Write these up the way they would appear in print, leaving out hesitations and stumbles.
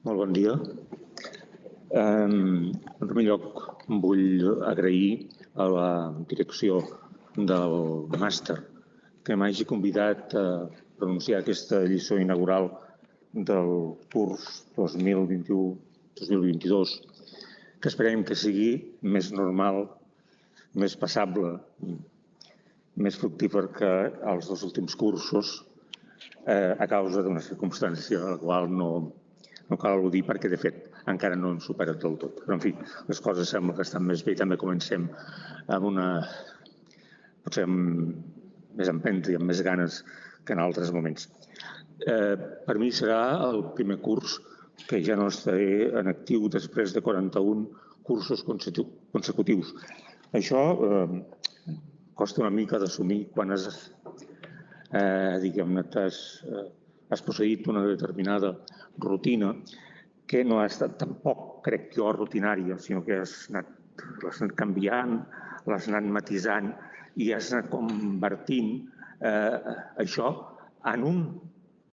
Molt bon dia. En primer lloc, vull agrair a la direcció del màster que m'hagi convidat a pronunciar aquesta lliçó inaugural del curs 2021-2022, que esperem que sigui més normal, més passable, més fructífer que els dos últims cursos, a causa d'una circumstància a la qual no cal al·ludir perquè, de fet, encara no hem superat del tot. Però, en fi, les coses sembla que estan més bé i també comencem amb potser amb més empenta i amb més ganes que en altres moments. Per mi serà el primer curs que ja no estaré en actiu després de 41 cursos consecutius. Això costa una mica d'assumir quan has posseït una determinada rutina que no ha estat tampoc, crec jo, rutinària, sinó que l'has anat canviant, l'has anat matisant i has anat convertint això en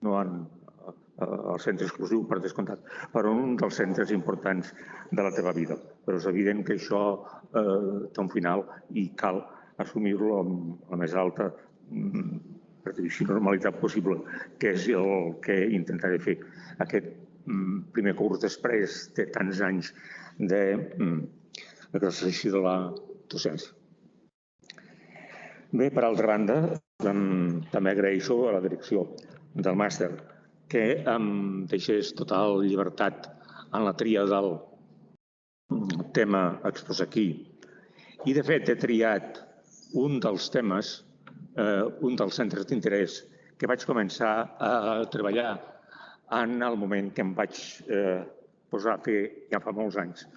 no en el centre exclusiu, per descomptat, però en un dels centres importants de la teva vida. Però és evident que això té un final i cal assumir-lo amb la més alta normalitat possible, que és el que intentaré fer aquest primer curs després de tants anys d'exercici de la docència. Bé, per altra banda, també agraeixo a la direcció del màster que em deixés total llibertat en la tria del tema exposat aquí. I, de fet, he triat un dels temes, un dels centres d'interès que vaig començar a treballar en el moment que em vaig posar a fer, ja fa molts anys,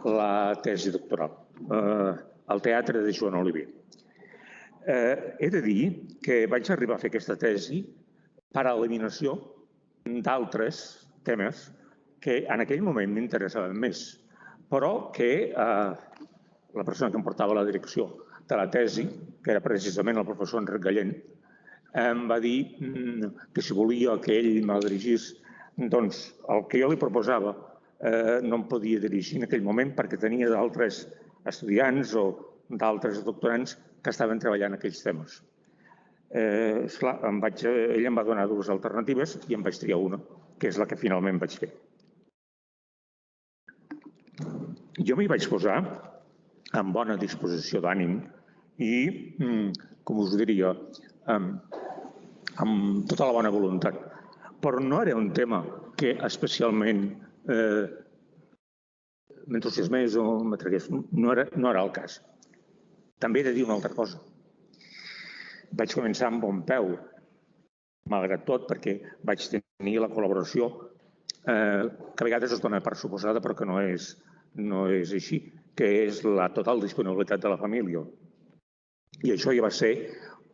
la tesi doctoral, al Teatre de Joan Oliver. He de dir que vaig arribar a fer aquesta tesi per eliminació d'altres temes que en aquell moment m'interessaven més, però que la persona que em portava la direcció de la tesi, que era precisament el professor Enric Gallent, em va dir que si volia que ell me la dirigís, doncs el que jo li proposava no em podia dirigir en aquell moment perquè tenia d'altres estudiants o d'altres doctorants que estaven treballant aquells temes. Esclar, ell em va donar dues alternatives i em vaig triar una, que és la que finalment vaig fer. Jo m'hi vaig posar amb bona disposició d'ànim i, com us diria, amb tota la bona voluntat. Però no era un tema que especialment m'entusiasmés o m'atragués. No era el cas. També he de dir una altra cosa. Vaig començar amb bon peu, malgrat tot, perquè vaig tenir la col·laboració que a vegades es dona per suposada, però que no és així, que és la total disponibilitat de la família. I això ja va ser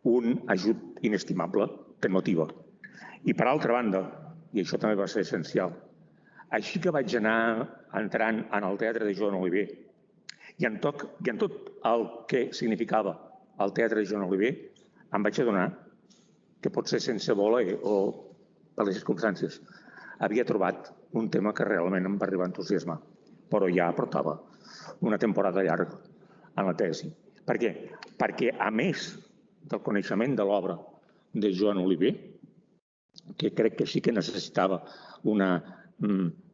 un ajut inestimable que em motiva. I per altra banda, i això també va ser essencial, així que vaig anar entrant en el Teatre de Joan Oliver i en tot el que significava el Teatre de Joan Oliver, em vaig adonar que potser sense voler o per les circumstàncies havia trobat un tema que realment em va arribar a entusiasmar, però ja portava una temporada llarga en la tesi. Per què? Perquè, a més del coneixement de l'obra de Joan Oliver, que crec que sí que necessitava una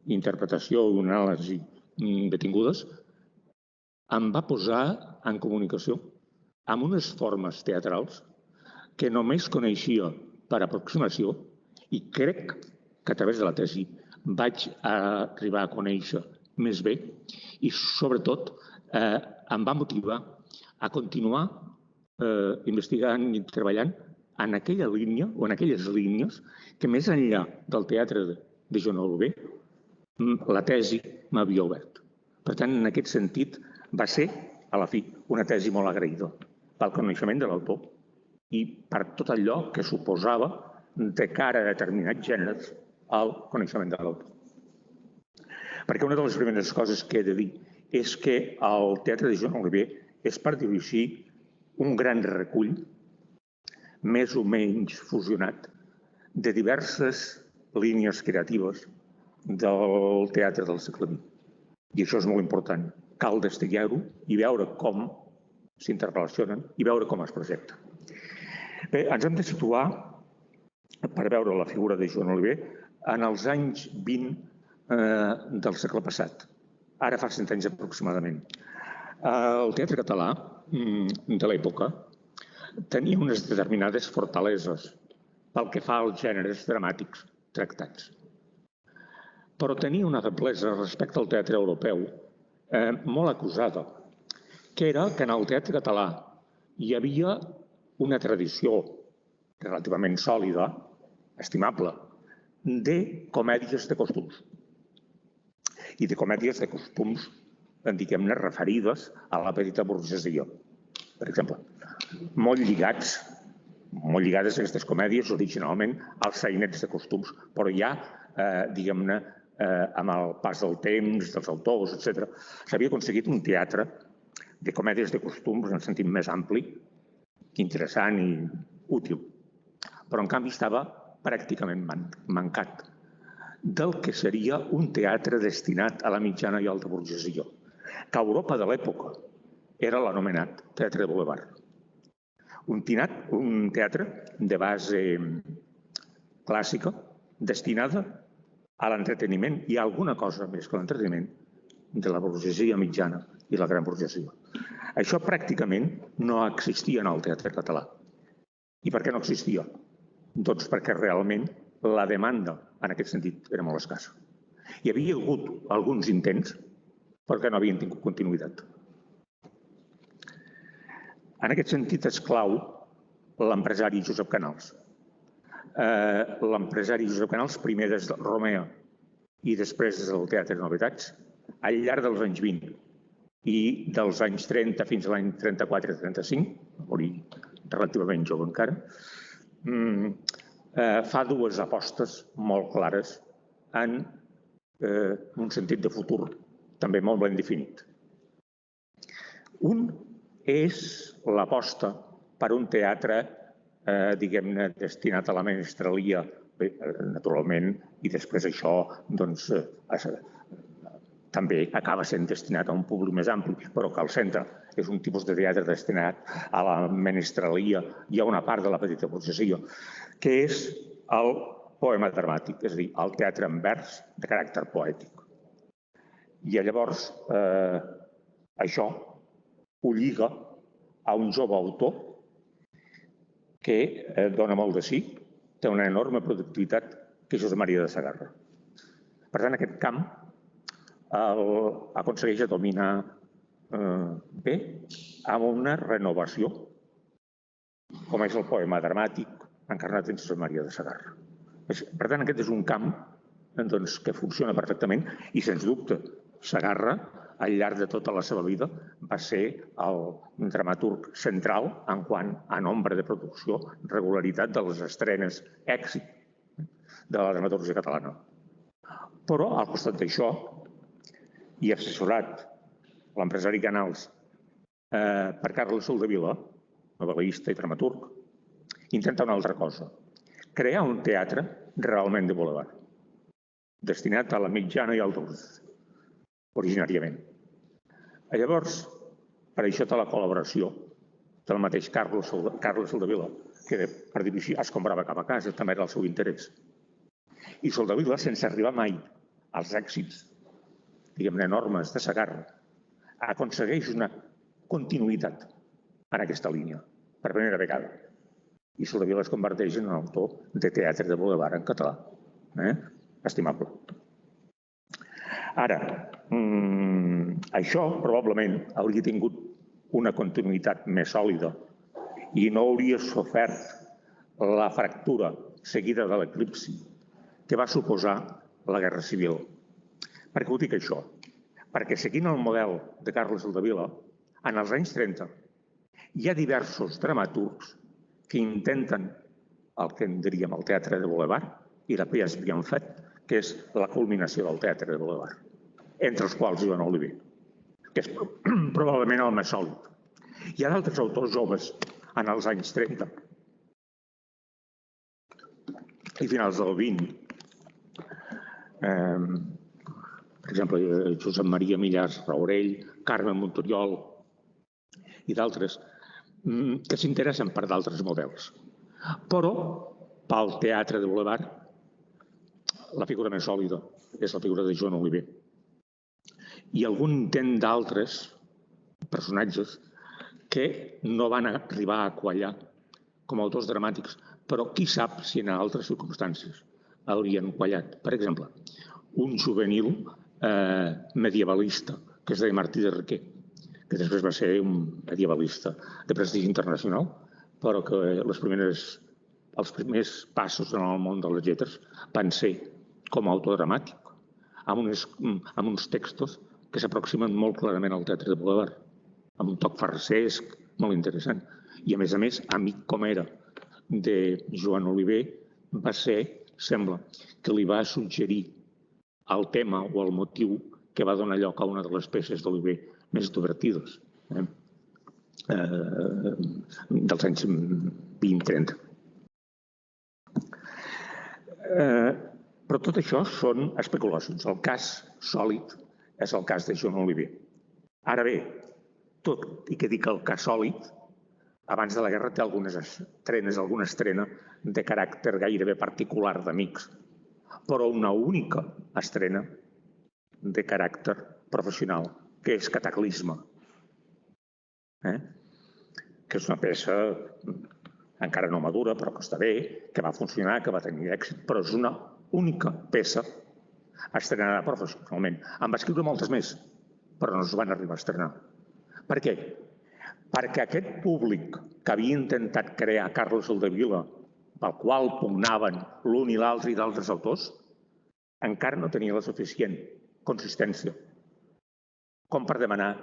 interpretació i una anàlisi detingudes, em va posar en comunicació amb unes formes teatrals que només coneixia per aproximació i crec que a través de la tesi vaig arribar a conèixer més bé i, sobretot, em va motivar a continuar investigant i treballant en aquella línia o en aquelles línies que, més enllà del Teatre de Joan Oliver, la tesi m'havia obert. Per tant, en aquest sentit, va ser, a la fi, una tesi molt agraïda pel coneixement de l'autor i per tot allò que suposava de cara a determinats gèneres el coneixement de l'autor. Perquè una de les primeres coses que he de dir és que el Teatre de Joan Oliver és, per dir-ho així, un gran recull, més o menys fusionat, de diverses línies creatives del teatre del segle XX. I això és molt important. Cal destriar-ho i veure com s'interrelacionen i veure com es projecta. Bé, ens hem de situar, per veure la figura de Joan Oliver, en els anys 20 del segle passat. Ara fa 100 anys aproximadament. El teatre català de l'època tenia unes determinades fortaleses pel que fa als gèneres dramàtics tractats. Però tenia una feblesa respecte al teatre europeu molt acusada, que era que en el teatre català hi havia una tradició relativament sòlida, estimable, de comèdies de costums. I de comèdies de costums, diguem-ne, referides a la petita burgesia. Per exemple, molt lligades aquestes comèdies originalment als sainets de costums, però ja, diguem-ne, amb el pas del temps, dels autors, etc., s'havia aconseguit un teatre de comèdies de costums en el sentit més ampli, interessant i útil. Però, en canvi, estava pràcticament mancat del que seria un teatre destinat a la mitjana i alta burgesia, que a Europa de l'època era l'anomenat teatre de bulevard. Un teatre de base clàssica destinada a l'entreteniment i a alguna cosa més que l'entreteniment de la burgesia mitjana i la gran burgesia. Això pràcticament no existia en el teatre català. I per què no existia? Doncs perquè realment la demanda en aquest sentit era molt escassa. Hi havia hagut alguns intents, però que no havien tingut continuïtat. En aquest sentit és clau l'empresari Josep Canals. L'empresari Josep Canals, primer des de Romea i després des del Teatre Novetats, al llarg dels anys 20 i dels anys 30 fins a l'any 34-35, va morir relativament jove encara, fa dues apostes molt clares en un sentit de futur també molt ben definit. Un és l'aposta per un teatre, diguem-ne, destinat a la menestralia, naturalment, i després això també acaba sent destinat a un públic més ampli, però que al centre és un tipus de teatre destinat a la menestralia i a una part de la petita burgesia, que és el poema dramàtic, és a dir, el teatre en vers de caràcter poètic. I llavors això ho lliga a un jove autor que dona molt de sí, té una enorme productivitat, que és Josep Maria de Sagarra. Per tant, aquest camp aconsegueix dominar bé amb una renovació, com és el poema dramàtic encarnat en Josep Maria de Sagarra. Per tant, aquest és un camp que funciona perfectament i, sens dubte, Sagarra, al llarg de tota la seva vida, va ser el dramaturg central en quant a nombre de producció, regularitat de les estrenes, èxit de la dramaturgia catalana. Però, al costat d'això, i assessorat l'empresari Canals per Carles Soldevila, novel·lista i dramaturg, intenta una altra cosa, crear un teatre realment de bulevard, destinat a la mitjana i alta burgesia, originàriament. Llavors, per això té la col·laboració del mateix Carles Soldevila, que, per dir-ho així, escombrava cap a casa, també era el seu interès. I Soldevila, sense arribar mai als èxits, diguem-ne, enormes de Sagarra, aconsegueix una continuïtat en aquesta línia, per primera vegada. I Soldevila es converteix en un autor de teatre de bulevard en català. Estimable. Ara, això probablement hauria tingut una continuïtat més sòlida i no hauria sofert la fractura seguida de l'eclipsi que va suposar la Guerra Civil. Per què ho dic això? Perquè seguint el model de Carles Soldevila, en els anys 30 hi ha diversos dramaturgs que intenten el que en diríem el teatre de bulevard i la que ja s'havien fet, que és la culminació del teatre de bulevard, entre els quals Joan Oliver, que és probablement el més sòlid. Hi ha d'altres autors joves en els anys 30 i finals del 20 per exemple, Josep Maria Millars Raurell, Carme Montoriol i d'altres, que s'interessen per d'altres models. Però, pel teatre de Boulevard, la figura més sòlida és la figura de Joan Oliver. I algun intent d'altres personatges que no van arribar a quallar com a autors dramàtics, però qui sap si en altres circumstàncies haurien quallat. Per exemple, un juvenil medievalista, que es deia Martí de Requer, que després va ser un medievalista de prestigi internacional, però que els primers passos en el món de les lletres van ser com a autor dramàtic, amb uns textos que s'aproximen molt clarament al teatre de Boulevard, amb un toc farsesc molt interessant. I, a més, amic com era de Joan Oliver, va ser, sembla, que li va suggerir el tema o el motiu que va donar lloc a una de les peces d'Oliver més divertides dels anys 20-30. Però tot això són especulacions. El cas sòlid és el cas de Joan Oliver. Ara bé, tot i que dic el cas sòlid, abans de la guerra té alguna estrena de caràcter gairebé particular d'amics, però una única estrena de caràcter professional, que és Cataclisme, que és una peça encara no madura, però que està bé, que va funcionar, que va tenir èxit, però és una única peça estrenada professionalment. En va escriure moltes més, però no es van arribar a estrenar. Per què? Perquè aquest públic que havia intentat crear Carles Soldevila, pel qual pugnaven l'un i l'altre i d'altres autors, encara no tenia la suficient consistència com per demanar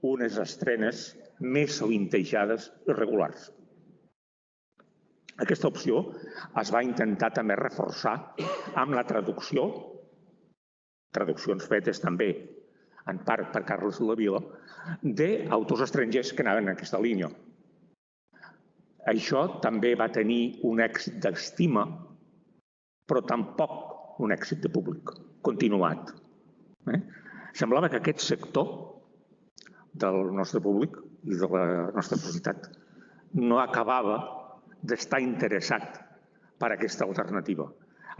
unes estrenes més sovintejades i regulars. Aquesta opció es va intentar també reforçar amb la traducció, traduccions fetes també en part per Carles Soldevila, d'autors estrangers que anaven en aquesta línia. Això també va tenir un èxit d'estima, però tampoc un èxit de públic continuat. Semblava que aquest sector del nostre públic i de la nostra societat no acabava d'estar interessat per aquesta alternativa.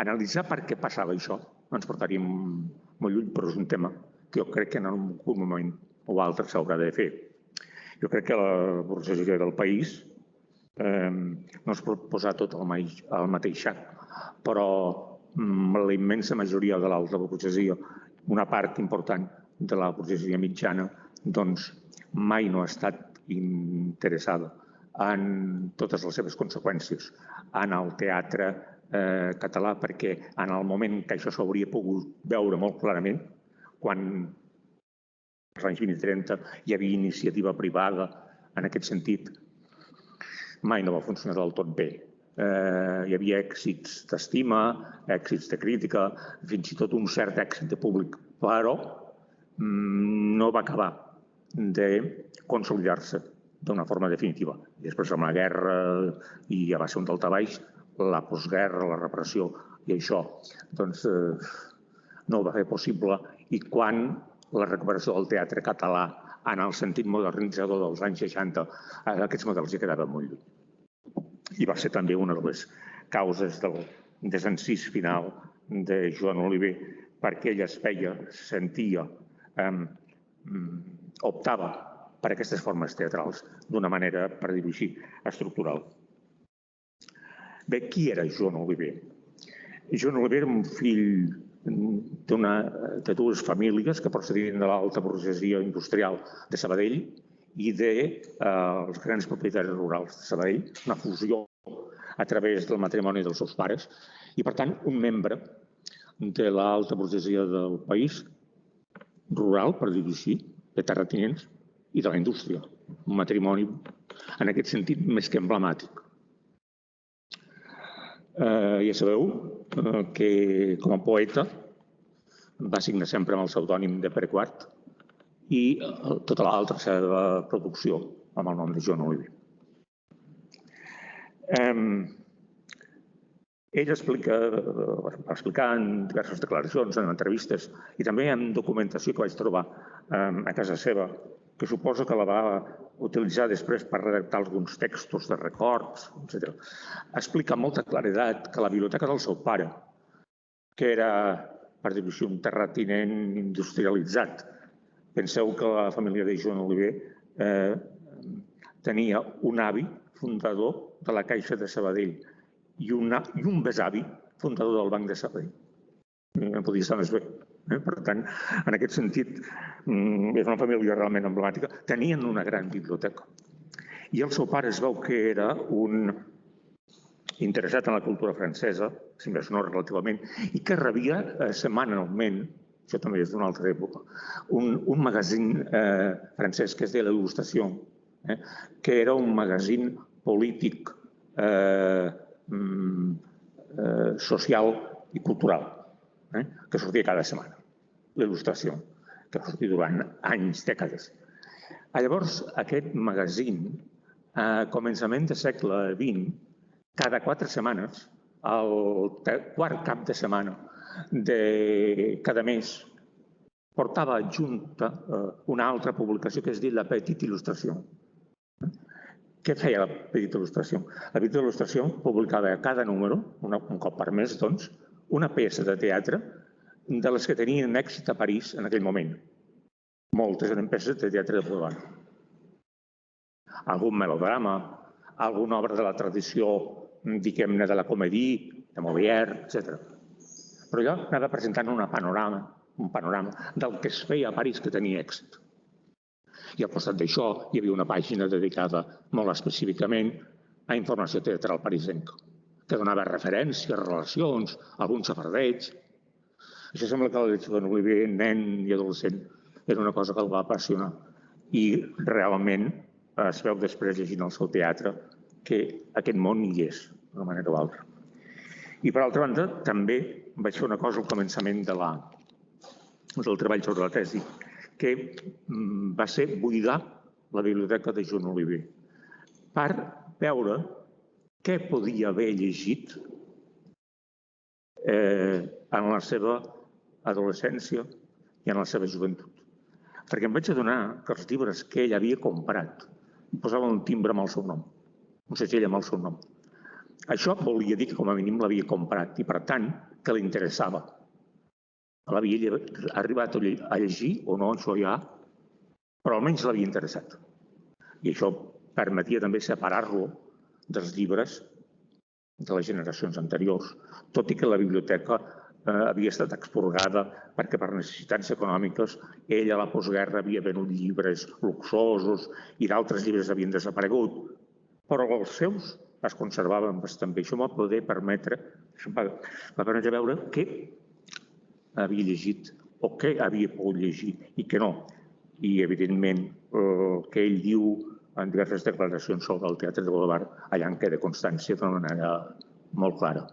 Analitzar per què passava això no ens portaríem molt lluny, però és un tema que jo crec que en un moment o altre s'haurà de fer. Jo crec que la burgesia del país no es pot posar tot al mateix sac, però la immensa majoria de l'alta burgesia, una part important de la burgesia mitjana, doncs mai no ha estat interessada en totes les seves conseqüències en el teatre català, perquè en el moment que això s'hauria pogut veure molt clarament, quan als anys 20 i 30 hi havia iniciativa privada en aquest sentit, mai no va funcionar del tot bé. Hi havia èxits d'estima, èxits de crítica, fins i tot un cert èxit de públic, però no va acabar de consolidar-se d'una forma definitiva. Després amb la guerra i ja va ser un daltabaix, la postguerra, la repressió i això no ho va fer possible, i quan la recuperació del teatre català en el sentit modernitzador dels anys 60, aquests models ja quedaven molt lluny. I va ser també una de les causes del desencís final de Joan Oliver, perquè ell es feia, sentia, optava per aquestes formes teatrals d'una manera, per dir-ho així, estructural. Bé, qui era Joan Oliver? Joan Oliver era un fill de dues famílies que procedien de l'alta burgesia industrial de Sabadell i dels grans propietaris rurals de Sabadell, una fusió a través del matrimoni dels seus pares, i per tant un membre de l'alta burgesia del país, rural, per dir-ho així, de terratinents i de la indústria. Un matrimoni, en aquest sentit, més que emblemàtic. Ja sabeu que, com a poeta, va signar sempre amb el pseudònim de Pere IV i tota l'altra seva producció amb el nom de Joan Oliver. Ell va explicar en diverses declaracions, en entrevistes i també en documentació que vaig trobar a casa seva, que suposo que la va utilitzar després per redactar alguns textos de records, etc. Explica amb molta claredat que la biblioteca del seu pare, que era, per dir-ho així, un terratinent industrialitzat, penseu que la família de Joan Oliver tenia un avi fundador de la Caixa de Sabadell i un besavi fundador del Banc de Sabadell. No podia estar més bé. Per tant, en aquest sentit, és una família realment emblemàtica. Tenien una gran biblioteca. I el seu pare es veu que era un interessat en la cultura francesa, si més no relativament, i que rebia setmanalment, això també és d'una altra època, un magazín francès que es deia l'Il·lustració, que era un magazín polític, social i cultural, que sortia cada setmana, l'Il·lustració, que va sortir durant anys, dècades. Llavors, aquest magazín, a començament del segle XX, cada 4 setmanes, el quart cap de setmana de cada mes, portava adjunta una altra publicació que es diu La Petite Illustració. Què feia la Petite Illustració? La Petite Illustració publicava a cada número, un cop per mes, doncs, una peça de teatre de les que tenien èxit a París en aquell moment. Moltes eren peces de teatre de boulevard. Algun melodrama, alguna obra de la tradició, diguem-ne, de la comèdia, de Molière, etc. Però allò anava presentant un panorama del que es feia a París que tenia èxit. I al costat d'això hi havia una pàgina dedicada molt específicament a informació teatral parisenca, que donava referències, relacions, alguns xafardeigs. Això sembla que Joan Oliver, nen i adolescent, era una cosa que el va apassionar. I realment es veu després llegint el seu teatre que aquest món hi és, d'una manera o altra. I per altra banda, també vaig fer una cosa al començament del treball sobre la tesi, que va ser buidar la biblioteca de Joan Oliver per veure què podia haver llegit en la seva adolescència i en la seva joventut. Perquè em vaig adonar que els llibres que ell havia comprat posaven un timbre amb el seu nom, un segell amb el seu nom. Això volia dir que com a mínim l'havia comprat i, per tant, que li interessava. L'havia arribat a llegir o no, això ja, però almenys l'havia interessat. I això permetia també separar-lo dels llibres de les generacions anteriors, tot i que la biblioteca havia estat expurgada perquè per necessitats econòmiques ell a la postguerra havia venut llibres luxosos i d'altres llibres havien desaparegut, però els seus es conservaven bastant bé. Això m'ha poder permetre veure què havia llegit o què havia pogut llegir i què no. I, evidentment, el que ell diu en diverses declaracions sobre el teatre de boulevard, allà en queda constància d'una manera molt clara.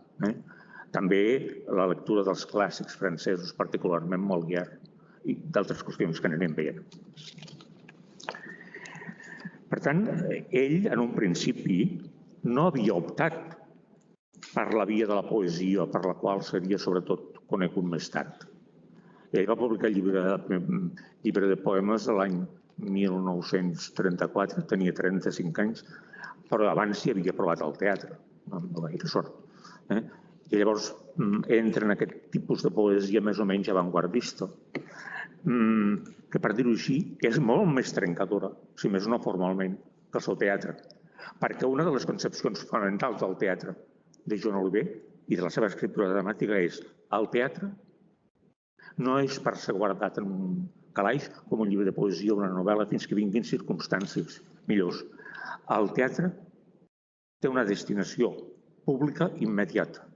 També la lectura dels clàssics francesos, particularment Molière, i d'altres qüestions que anem veient. Per tant, ell, en un principi, no havia optat per la via de la poesia, per la qual seria, sobretot, conegut més tard. Ell va publicar el llibre de poemes l'any 1934, tenia 35 anys, però abans hi havia provat el teatre, no gaire sort. I llavors entra en aquest tipus de poesia més o menys avantguardista, que, per dir-ho així, és molt més trencadora, si més no formalment, que el seu teatre. Perquè una de les concepcions fonamentals del teatre de Joan Oliver i de la seva escriptura dramàtica és el teatre no és per ser guardat en un calaix com un llibre de poesia o una novel·la fins que vinguin circumstàncies millors. El teatre té una destinació pública immediata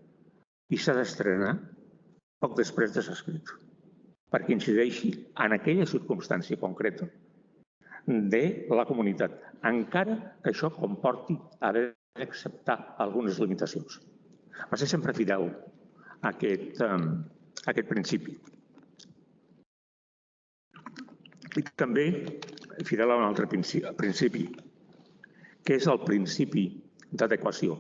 i s'ha d'estrenar poc després de ser escrit, perquè incideixi en aquella circumstància concreta de la comunitat, encara que això comporti haver d'acceptar algunes limitacions. Va ser sempre fidel a aquest principi. I també fidel a un altre principi, que és el principi d'adequació.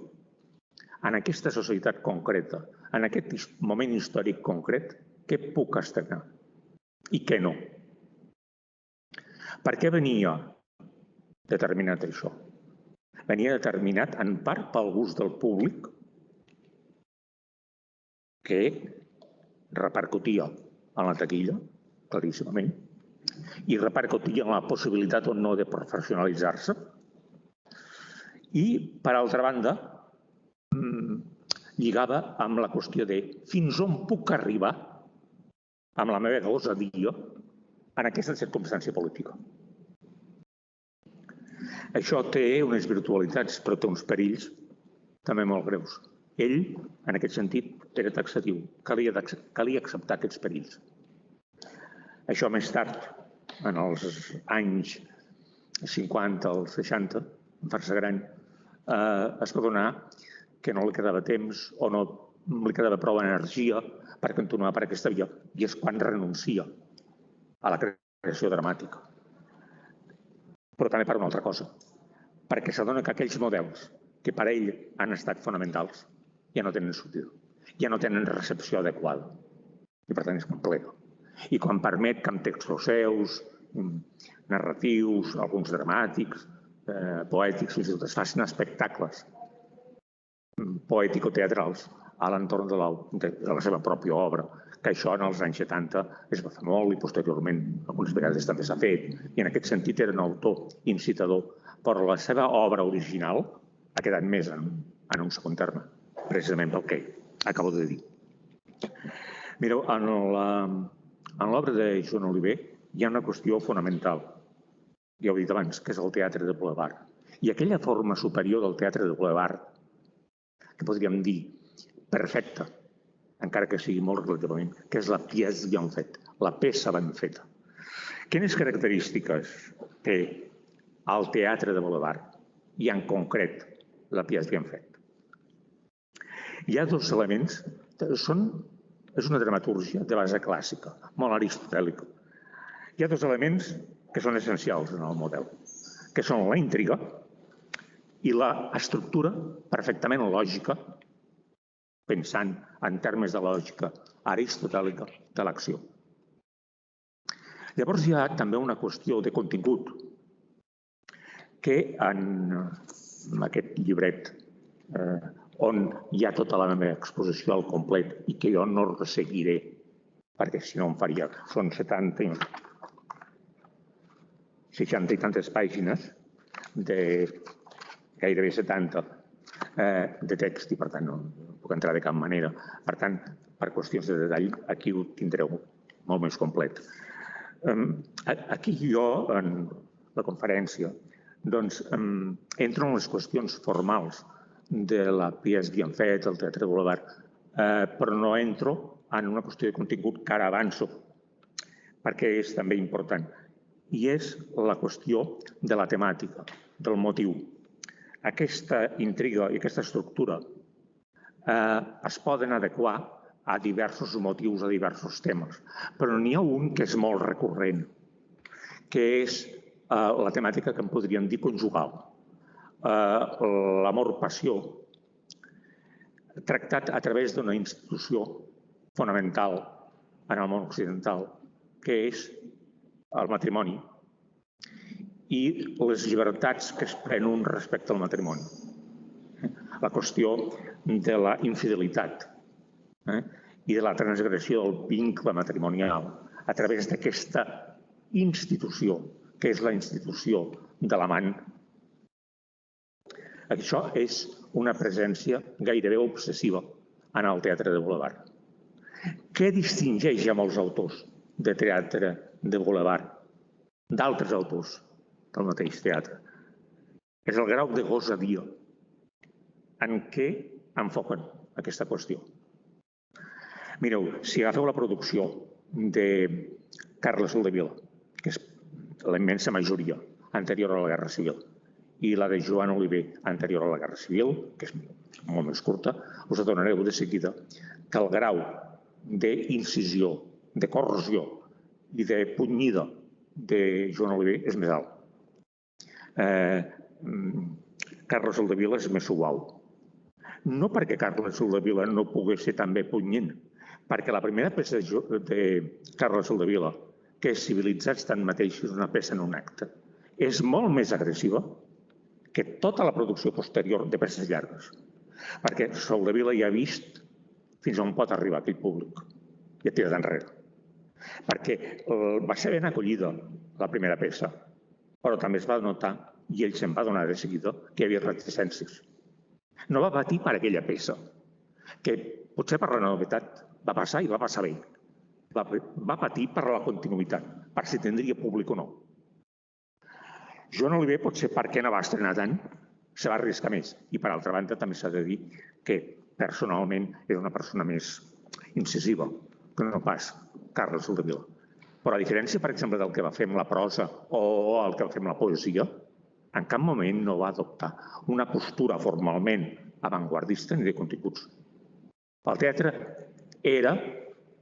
en aquesta societat concreta, en aquest moment històric concret, què puc estrenar i què no. Per què venia determinat això? Venia determinat en part pel gust del públic, que repercutia en la taquilla, claríssimament, i repercutia en la possibilitat o no de professionalitzar-se. I, per altra banda, lligava amb la qüestió de fins on puc arribar amb la meva gosadia en aquesta circumstància política. Això té unes virtualitats, però té uns perills també molt greus. Ell, en aquest sentit, era taxatiu. Calia acceptar aquests perills. Això més tard, en els anys 50 als 60, en fer-se gran, es va donar que no li quedava temps o no li quedava prou energia per continuar per aquesta via. I és quan renuncia a la creació dramàtica. Però també per una altra cosa, perquè s'adona que aquells models que per ell han estat fonamentals ja no tenen sortida, ja no tenen recepció adequada i per tant és complet. I quan permet que amb textos seus, narratius, alguns dramàtics, poètics, fins i tot es facin espectacles poètico-teatrals a l'entorn de la seva pròpia obra, que això en els anys 70 es va fer molt i posteriorment algunes vegades també s'ha fet, i en aquest sentit era un autor incitador, però la seva obra original ha quedat més en un segon terme, precisament pel que acabo de dir. Mireu, en l'obra de Joan Oliver hi ha una qüestió fonamental, ja ho he dit abans, que és el teatre de boulevard. I aquella forma superior del teatre de boulevard, que podríem dir perfecta, encara que sigui molt relativament, que és la pièce bien faite, la peça ben feta. Quines característiques té el teatre de boulevard i en concret la pièce bien faite? Hi ha dos elements, és una dramatúrgia de base clàssica, molt aristotèlica. Hi ha dos elements que són essencials en el model, que són la intriga i l'estructura perfectament lògica, pensant en termes de lògica aristotèlica de l'acció. Llavors hi ha també una qüestió de contingut que en aquest llibret on hi ha tota la meva exposició al complet i que jo no resseguiré, perquè si no em faria... Són 60 i tantes pàgines de gairebé 70 de text i per tant no puc entrar de cap manera. Per tant, per qüestions de detall, aquí ho tindreu molt més complet. Aquí jo, en la conferència, doncs entro en les qüestions formals de la pièce bien faite, el teatre de boulevard, però no entro en una qüestió de contingut que ara avanço, perquè és també important. I és la qüestió de la temàtica, del motiu. Aquesta intriga i aquesta estructura es poden adequar a diversos motius, a diversos temes, però n'hi ha un que és molt recurrent, que és la temàtica que en podríem dir conjugal. L'amor-passió, tractat a través d'una institució fonamental en el món occidental, que és el matrimoni i les llibertats que es pren un respecte al matrimoni. La qüestió de la infidelitat i de la transgressió del vincle matrimonial a través d'aquesta institució, que és la institució de l'amant. Això és una presència gairebé obsessiva en el teatre de boulevard. Què distingeix a molts autors de teatre de boulevard d'altres autors del mateix teatre? És el grau de gosadia en què enfoquen aquesta qüestió. Mireu, si agafeu la producció de Carles Soldevila, que és la immensa majoria anterior a la Guerra Civil, i la de Joan Oliver, anterior a la Guerra Civil, que és molt més curta, us adonareu de seguida que el grau d'incisió, de corrosió i de punyida de Joan Oliver és més alt. Carles Soldevila és més suau. no perquè Carles Soldevila no pogués ser també punyent, perquè la primera peça de Carles Soldevila, que és Civilitzats tanmateix és una peça en un acte, és molt més agressiva que tota la producció posterior de peces llargues. Perquè Soldevila ja ha vist fins on pot arribar aquell públic i ha tirat enrere. Perquè va ser ben acollida la primera peça, però també es va notar, i ell se'n va donar de seguida, que hi havia reticències. No va patir per aquella peça, que potser per la novetat va passar i va passar bé. Va patir per la continuïtat, per si tindria públic o no. Joan Oliver, potser perquè no va estrenar tant, se va arriscar més. I per altra banda també s'ha de dir que personalment era una persona més incisiva que no pas Carles Soldevila. Però a diferència, per exemple, del que va fer amb la prosa o el que va fer amb la poesia, en cap moment no va adoptar una postura formalment avantguardista ni de continguts. El teatre era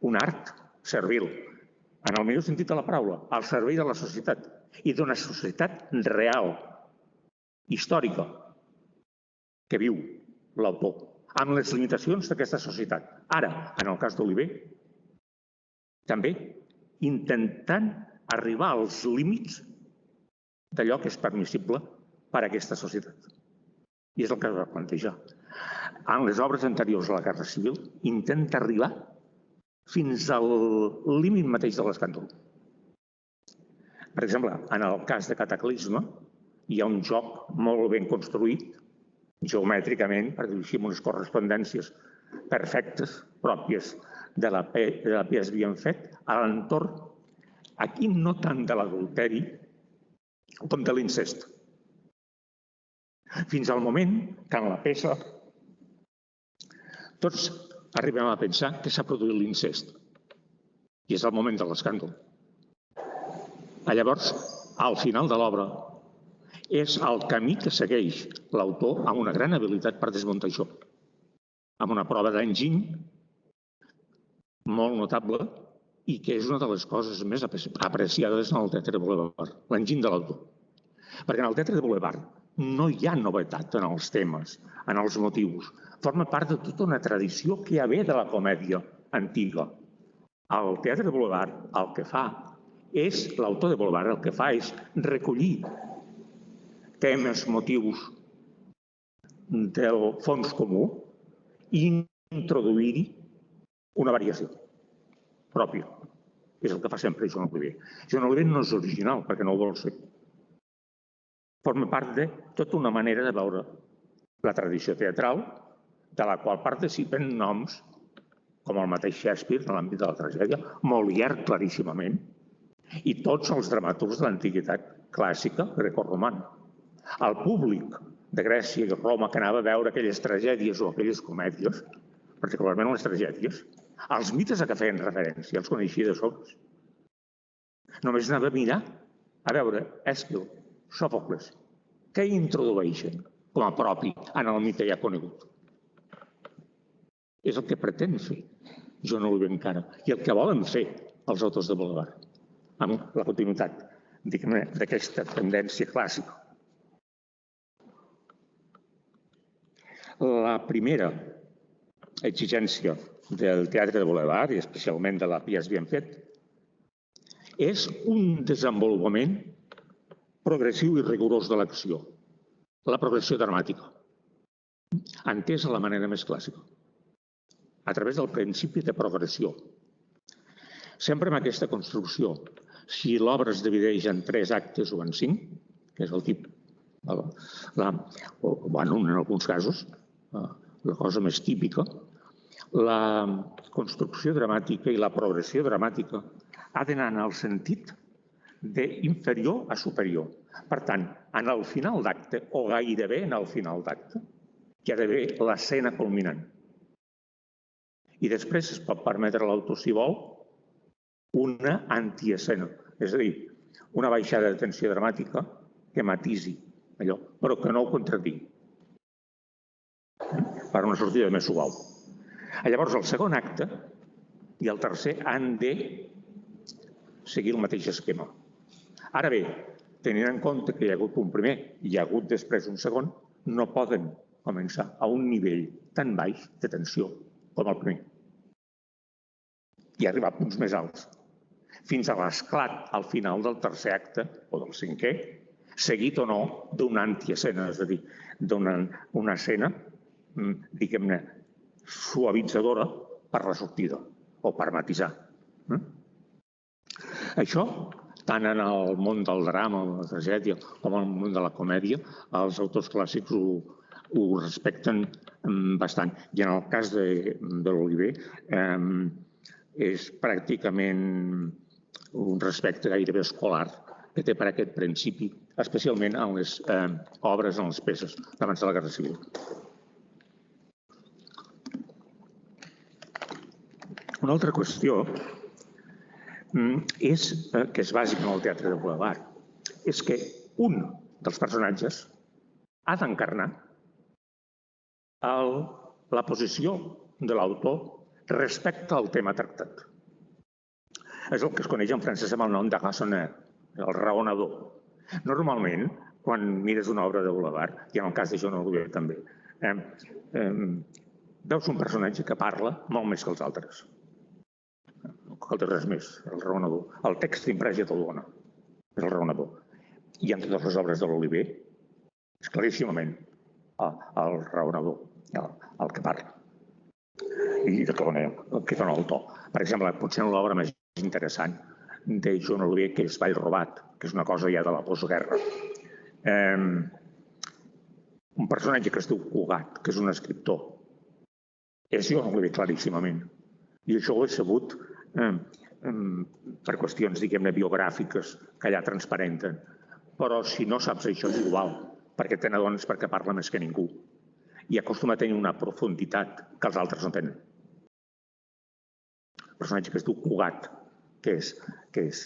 un art servil, en el millor sentit de la paraula, al servei de la societat i d'una societat real, històrica, que viu l'autor, amb les limitacions d'aquesta societat. Ara, en el cas d'Oliver, també intentant arribar als límits d'allò que és permissible per a aquesta societat. I és el que es va plantejar. En les obres anteriors a la Guerra Civil, intenta arribar fins al límit mateix de l'escàndol. Per exemple, en el cas de Cataclisme, hi ha un joc molt ben construït, geomètricament, per dir-ho així, amb unes correspondències perfectes, pròpies de la P.S. havien fet, a l'entorn, aquí no tant de l'adulteri com de l'incest. Fins al moment que en la peça tots arribem a pensar que s'ha produït l'incest. I és el moment de l'escàndol. Llavors, al final de l'obra, és el camí que segueix l'autor amb una gran habilitat per desmuntar això. Amb una prova d'enginy molt notable i que és una de les coses més apreciades en el teatre de Boulevard, l'enginy de l'autor. Perquè en el teatre de Boulevard no hi ha novetat en els temes, en els motius. Forma part de tota una tradició que ja ve de la comèdia antiga. El teatre de Boulevard el que fa és, l'autor de Boulevard el que fa és recollir temes, motius del fons comú i introduir-hi una variació pròpia. És el que fa sempre Joan Oliver. Joan Oliver no és original, perquè no ho vol ser. Forma part de tota una manera de veure la tradició teatral, de la qual participen noms com el mateix Shakespeare en l'àmbit de la tragèdia, Molière claríssimament, i tots els dramaturgs de l'antiguitat clàssica grecorromana. El públic de Grècia i Roma que anava a veure aquelles tragèdies o aquelles comèdies, particularment les tragèdies, els mites a què feien referència, els coneixia de sobres. Només anava a mirar, a veure Èsquil, Sòfocles, què introdueixen com a propi en el mite ja conegut. És el que pretén fer Joan Oliver encara, i el que volen fer els autors de Boulevard, amb la continuïtat d'aquesta tendència clàssica. La primera exigència del teatre de Boulevard, i especialment de la P.S. Bien Fet, és un desenvolupament progressiu i rigorós de l'acció, la progressió dramàtica, entesa de la manera més clàssica, a través del principi de progressió. Sempre amb aquesta construcció, si l'obra es divideix en 3 actes o en 5, que és el tip, en alguns casos, la cosa més típica, la construcció dramàtica i la progressió dramàtica ha d'anar en el sentit d'inferior a superior. Per tant, en el final d'acte, o gairebé en el final d'acte, hi ha d'haver l'escena culminant. I després es pot permetre a l'autor, si vol, una antiescena, és a dir, una baixada de tensió dramàtica que matisi allò, però que no ho contradigui, per una sortida més suau. Llavors, el segon acte i el tercer han de seguir el mateix esquema. Ara bé, tenint en compte que hi ha hagut un primer i hi ha hagut després un segon, no poden començar a un nivell tan baix de tensió com el primer i arribar a punts més alts, fins a l'esclat al final del tercer acte o del cinquè, seguit o no d'una antiescena, és a dir, d'una escena, diguem-ne, suavitzadora per la sortida o per matisar. Això, tant en el món del drama, la tragèdia, com en el món de la comèdia, els autors clàssics ho respecten bastant. I en el cas de l'Oliver, és pràcticament un respecte gairebé escolar que té per aquest principi, especialment en les obres, en les peces d'abans de la Guerra Civil. Una altra qüestió que és bàsica en el teatre de Boulevard, és que un dels personatges ha d'encarnar la posició de l'autor respecte al tema tractat. És el que es coneix en francès amb el nom de raisonneur, el raonador. Normalment, quan mires una obra de Boulevard, i en el cas de Jean Olivier també, veus un personatge que parla molt més que els altres. No cal dir res més, el raonador. El text imprès ja te'l dona, és el raonador. I en totes les obres de l'Olivier, és claríssimament el raonador, el que parla. I que dona el to. Per exemple, potser l'obra més interessant de Jean Olivier, que és Ball robat, que és una cosa ja de la postguerra. Un personatge que es diu Cugat, que és un escriptor, és Jean Olivier claríssimament. I això ho he sabut per qüestions, diguem-ne, biogràfiques que allà transparenten. Però si no saps això és igual, perquè te n'adones perquè parla més que ningú. I acostuma a tenir una profunditat que els altres no tenen. Un personatge que es diu Cugat, que és,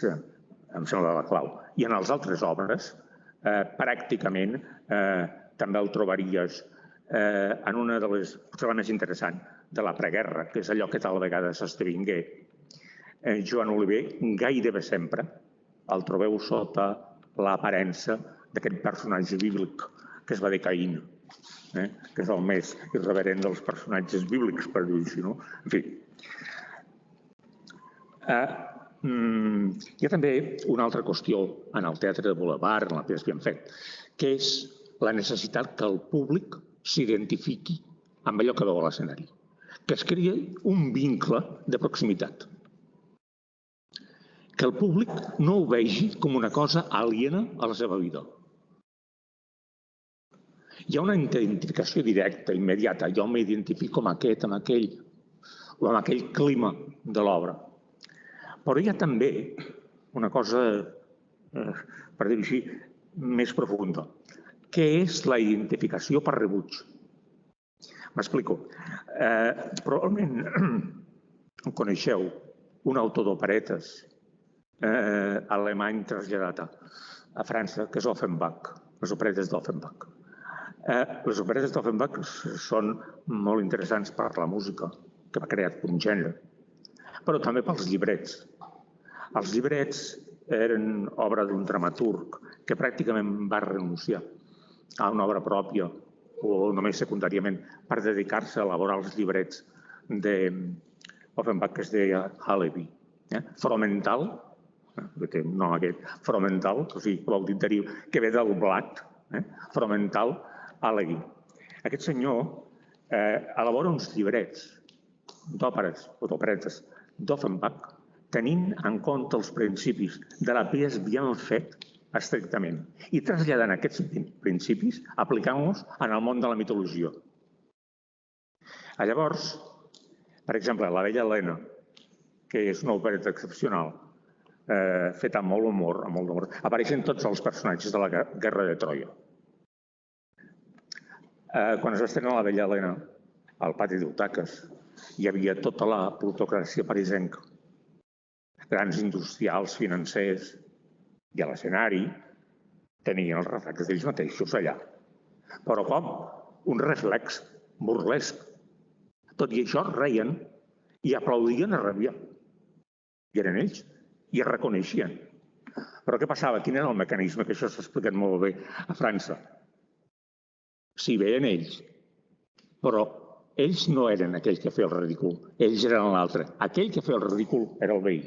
em sembla, la clau. I en les altres obres, pràcticament, també el trobaries en una de les, potser la més interessant, de la preguerra, que és allò que tal vegada s'esdevingué. Joan Oliver, gairebé sempre, el trobeu sota l'aparença d'aquest personatge bíblic que es va dir Caín, que és el més irreverent dels personatges bíblics, per dir-ho així, no? En fi. Hi ha també una altra qüestió en el teatre de Boulevard, en la peça que hem fet, que és la necessitat que el públic s'identifiqui amb allò que veu a l'escenari, que es creï un vincle de proximitat, que el públic no ho vegi com una cosa aliena a la seva vida. Hi ha una identificació directa, immediata. Jo m'identifico amb aquest, amb aquell, o amb aquell clima de l'obra. Però hi ha també una cosa, per dir-ho així, més profunda, que és la identificació per rebuig. M'explico. Probablement coneixeu un autor d'operetes alemany traslladat a França, que és Offenbach, les operetes d'Offenbach. Les operetes d'Offenbach són molt interessants per la música, que va crear un gènere, però també pels llibrets. Els llibrets eren obra d'un dramaturg que pràcticament va renunciar a una obra pròpia o només secundàriament per dedicar-se a elaborar els llibrets d'Offenbach, que es deia Halevi. Fromental, que té un nom aquest, Fromental, o sigui, vol dir que ve del blat, Fromental, Halevi. Aquest senyor elabora uns llibrets d'òperes o d'operetes d'Offenbach tenint en compte els principis de la pièce bien faite estrictament i traslladant aquests principis, aplicant-los en el món de la mitologia. Llavors, per exemple, La bella Helena, que és una opereta excepcional, feta amb molt humor, apareixen tots els personatges de la Guerra de Troia. Quan es va estrenar La bella Helena, al pati d'Eutaques, hi havia tota la plutocràcia parisenca, grans industrials, financers, i a l'escenari tenien els retrats d'ells mateixos allà. Però com? Un reflex burlesc. Tot i això reien i aplaudien a rabiar. I eren ells, i es reconeixien. Però què passava? Quin era el mecanisme? Que això s'ha explicat molt bé a França. S'hi veien ells, però ells no eren aquell que feia el ridícul, ells eren l'altre. Aquell que feia el ridícul era el veí.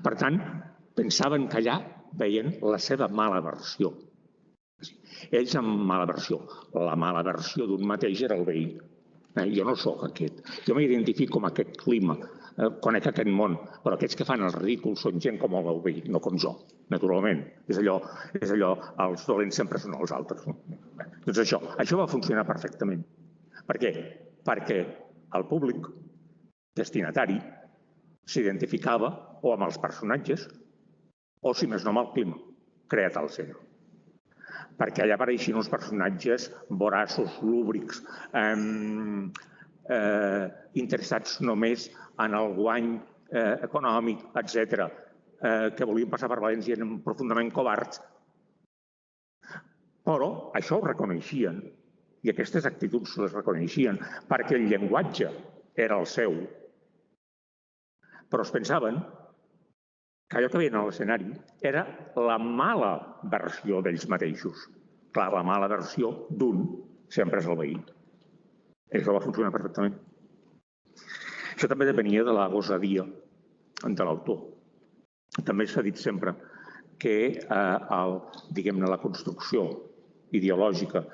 Per tant, pensaven que allà veien la seva mala versió. Ells amb mala versió. La mala versió d'un mateix era el veí. Jo no sóc aquest. Jo m'identifico amb aquest clima, conec aquest món, però aquests que fan el ridícul són gent com el veí, no com jo, naturalment. És allò, els dolents sempre són els altres. Doncs això va funcionar perfectament. Per què? Perquè el públic destinatari s'identificava o amb els personatges o, si més no, amb el clima creat al centre. Perquè allà apareixien uns personatges voraços, lúbrics, interessats només en el guany econòmic, etc., que volien passar per valents i eren profundament covards. Però això ho reconeixien, i aquestes actituds les reconeixien, perquè el llenguatge era el seu. Però es pensaven que allò que veien a l'escenari era la mala versió d'ells mateixos. Clar, la mala versió d'un sempre és el veí. Això va funcionar perfectament. Això també depenia de la gosadia de l'autor. També s'ha dit sempre que diguem-ne, la construcció ideològica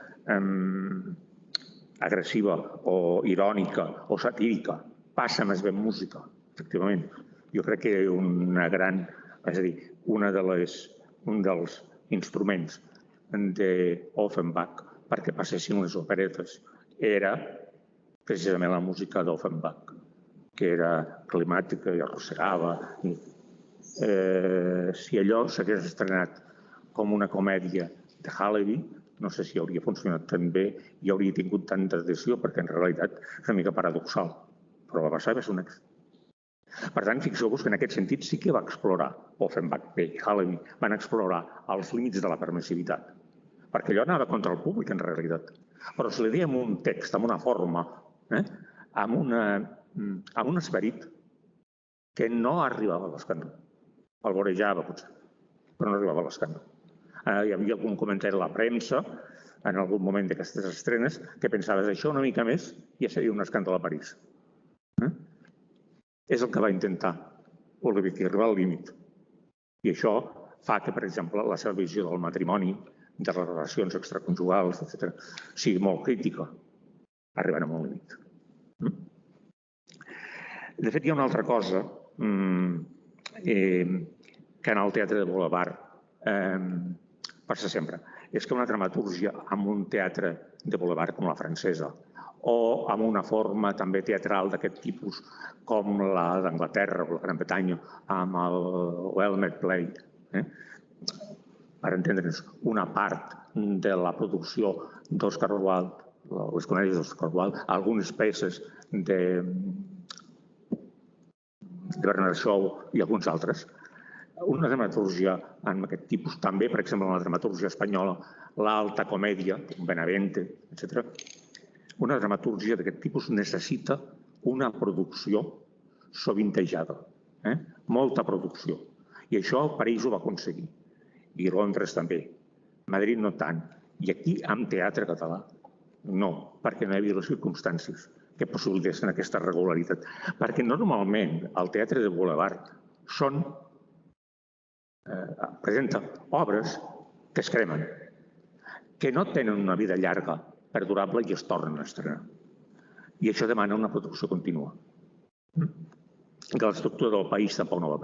agressiva o irònica o satírica passa més bé en música, efectivament. Jo crec que un dels instruments d'Offenbach perquè passessin les operetes era precisament la música d'Offenbach, que era climàtica i arrossegava. Si allò s'hagués estrenat com una comèdia de Halevi, no sé si hauria funcionat tan bé i hauria tingut tanta adhesió, perquè en realitat és una mica paradoxal, però va passar i va ser un èxit. Per tant, fixeu-vos que en aquest sentit sí que va explorar Offenbach i Halevi, van explorar els límits de la permissivitat, perquè allò anava contra el públic en realitat. Però si li dèiem un text, amb una forma, amb un esperit que no arribava a l'escàndol. El vorejava, potser, però no arribava a l'escàndol. Hi havia algun comentari a la premsa, en algun moment d'aquestes estrenes, que pensaves això una mica més i ja seria un escàndol a París. És el que va intentar Olivier, arribar al límit. I això fa que, per exemple, la seva visió del matrimoni, de les relacions extraconjugals, etc., sigui molt crítica, arribant a un límit. De fet, hi ha una altra cosa que en el teatre de Boulevard passa sempre. És que una dramatúrgia amb un teatre de Boulevard com la francesa o amb una forma també teatral d'aquest tipus com la d'Anglaterra o la Gran Bretanya amb el Well-Met Play, per entendre'ns, una part de la producció d'Oscar Wilde, les comèdies d'Oscar Wilde, algunes peces de Bernard Shaw i alguns altres. Una dramatúrgia amb aquest tipus, també, per exemple, en la dramatúrgia espanyola, l'alta comèdia, Benavente, etc. Una dramatúrgia d'aquest tipus necessita una producció sovintejada, molta producció. I això París ho va aconseguir, i Londres també. Madrid no tant. I aquí, amb teatre català, no, perquè no hi havia les circumstàncies que possibilitessin aquesta regularitat. Perquè normalment el teatre de Boulevard presenta obres que es cremen, que no tenen una vida llarga, perdurable, i es tornen a estrenar. I això demana una producció contínua, que l'estructura del país tampoc no va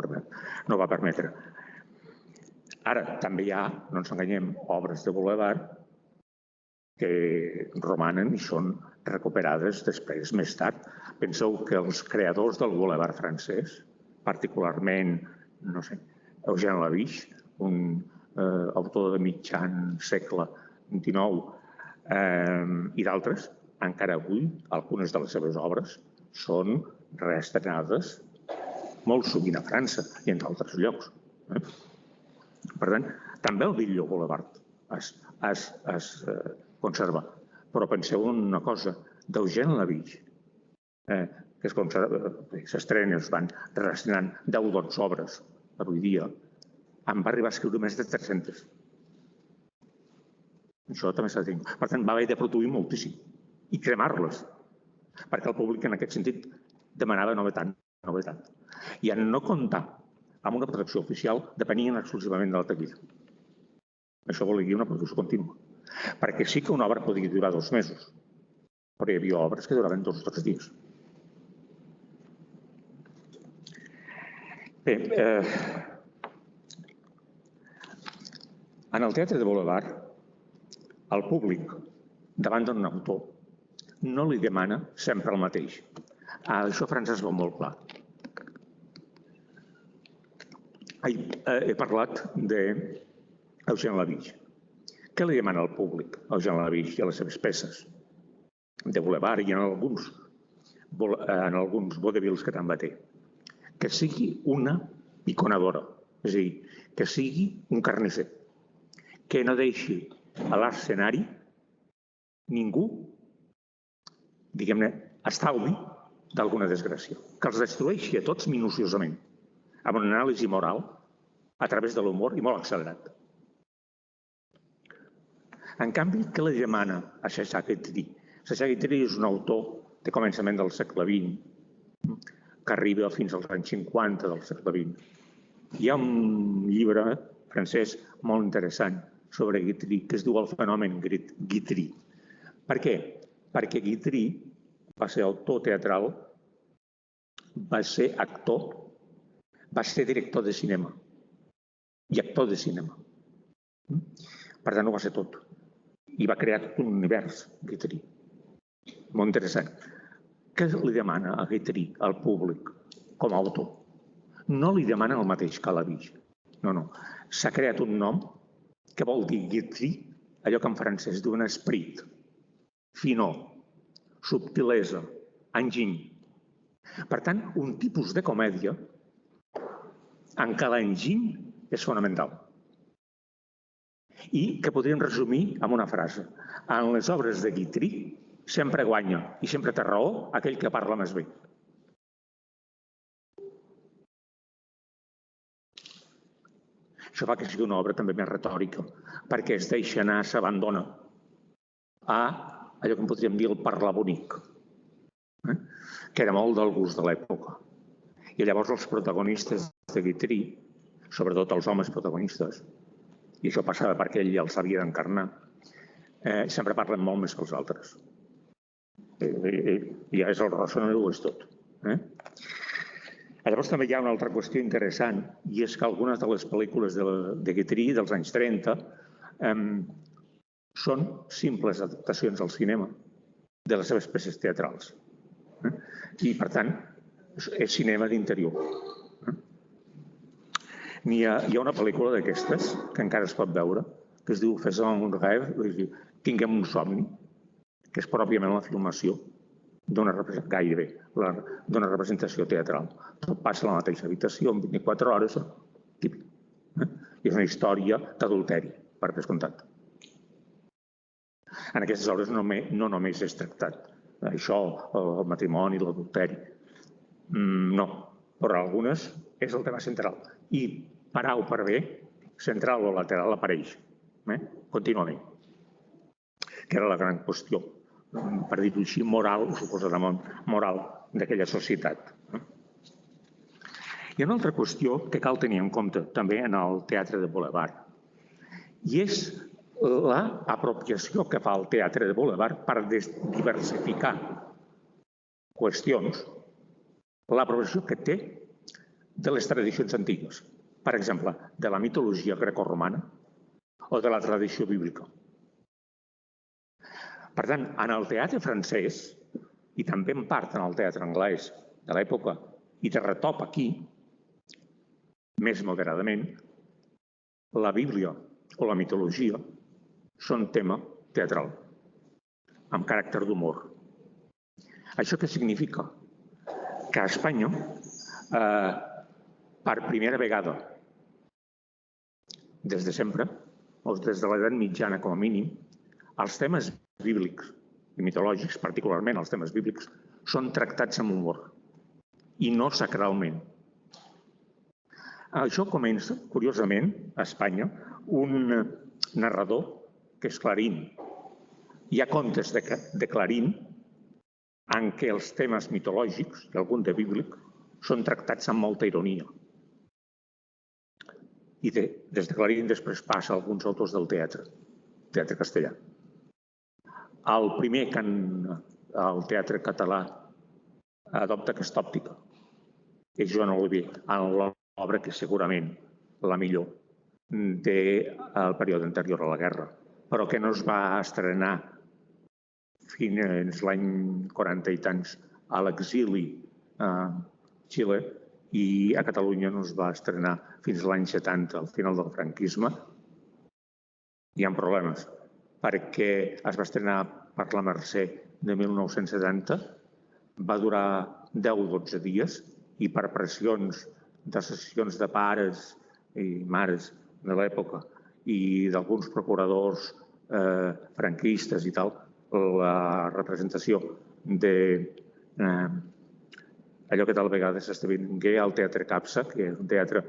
permetre. Ara, també hi ha, no ens enganyem, obres de Boulevard que romanen i són recuperades després, més tard. Penseu que els creadors del Boulevard francès, particularment, no sé, Eugène Labiche, un autor de mitjan segle XIX, i d'altres, encara avui, algunes de les seves obres són reestrenades molt sovint a França i en altres llocs. Per tant, també el Villó Boulevard es conserva. Però penseu en una cosa, d'Eugène Labiche, que s'estrenen, es van reestrenant 10 o 12 obres avui dia, en va arribar a escriure més de 300. Això també s'ha de dir. Per tant, va haver de produir moltíssim. i cremar-les, perquè el públic en aquest sentit demanava novetat. I en no comptar amb una protecció oficial depenien exclusivament de la taquilla. Això volia dir una producció contínua. Perquè sí que una obra podia durar 2 mesos, però hi havia obres que duraven 2 o 3 dies. Bé, en el teatre de Boulevard, el públic, davant d'un autor, no li demana sempre el mateix. Això Francesc va molt clar. He parlat d'Eugène Labiche. Què li demana al públic a Eugène Labiche i a les seves peces de Boulevard i en alguns vodevils que també té? Que sigui una piconadora, és a dir, que sigui un carnisser, que no deixi a l'escenari ningú, diguem-ne, estalvi d'alguna desgràcia, que els destrueixi a tots minuciosament, amb una anàlisi moral a través de l'humor i molt accelerat. En canvi, què li demana a Sacha Guitry? Sacha Guitry és un autor de començament del segle XX, que arriba fins als anys 50 del segle XX. Hi ha un llibre francès molt interessant sobre Guitry que es diu El fenomen Guitry. Per què? Perquè Guitry va ser autor teatral, va ser actor, va ser director de cinema i actor de cinema. Per tant, ho va ser tot. I va crear tot un univers, Guitry. Molt interessant. Què li demana a Guitry, al públic, com a autor? No li demana el mateix que a Labiche. No. S'ha creat un nom que vol dir Guitry, allò que en francès diu un esperit, finor, subtilesa, enginy. Per tant, un tipus de comèdia en què l'enginy és fonamental. I que podríem resumir amb una frase. En les obres de Guitry sempre guanya i sempre té raó aquell que parla més bé. Això fa que sigui una obra també més retòrica, perquè es deixa anar, s'abandona a allò que en podríem dir el parlar bonic, que era molt del gust de l'època. I llavors els protagonistes de Guitry, sobretot els homes protagonistes, i això passava perquè ell ja els havia d'encarnar, sempre parlen molt més que els altres. Ja és el ressonant, ho és tot. Llavors també hi ha una altra qüestió interessant, i és que algunes de les pel·lícules de Guitry dels anys 30 són simples adaptacions al cinema de les seves peces teatrals. I, per tant, és cinema d'interior. Hi ha una pel·lícula d'aquestes, que encara es pot veure, que es diu Faisons un rêve, tinguem un somni, que és pròpiament la filmació gairebé d'una representació teatral. Tot passa a la mateixa habitació en 24 hores, típic. I és una història d'adulteri, per descomptat. En aquestes obres no només és tractat això, el matrimoni, l'adulteri. No, però algunes és el tema central. I per A o per B, central o lateral apareix contínuament, que era la gran qüestió, per dir-ho així, moral, suposadament moral, d'aquella societat. Hi ha una altra qüestió que cal tenir en compte també en el teatre de Boulevard, i és l'apropiació que fa el teatre de Boulevard per diversificar qüestions, l'apropiació que té de les tradicions antigues, per exemple, de la mitologia grecorromana o de la tradició bíblica. Per tant, en el teatre francès, i també en part en el teatre anglès de l'època, i de retop aquí, més moderadament, la Bíblia o la mitologia són tema teatral, amb caràcter d'humor. Això què significa? Que a Espanya, per primera vegada, des de sempre, o des de l'edat mitjana com a mínim, els temes bíblics i mitològics, particularment els temes bíblics, són tractats amb humor i no sacralment. Això comença, curiosament, a Espanya, un narrador que és Clarín, Hi ha contes de Clarín en què els temes mitològics, i algun de bíblic, són tractats amb molta ironia. I des de Clarín després passa a alguns autors del teatre castellà. El primer que el teatre català adopta aquesta òptica és Joan Oliver, en l'obra que segurament la millor del període anterior a la guerra, però que no es va estrenar fins l'any 40 i tants a l'exili a Xile i a Catalunya no es va estrenar fins l'any 70, al final del franquisme. Hi ha problemes, perquè es va estrenar per la Mercè de 1970, va durar 10-12 dies i per pressions d'associacions de pares i mares de l'època i d'alguns procuradors franquistes i tal, la representació d'allò que tal vegada s'esdevingué al Teatre Capsa, que és un teatre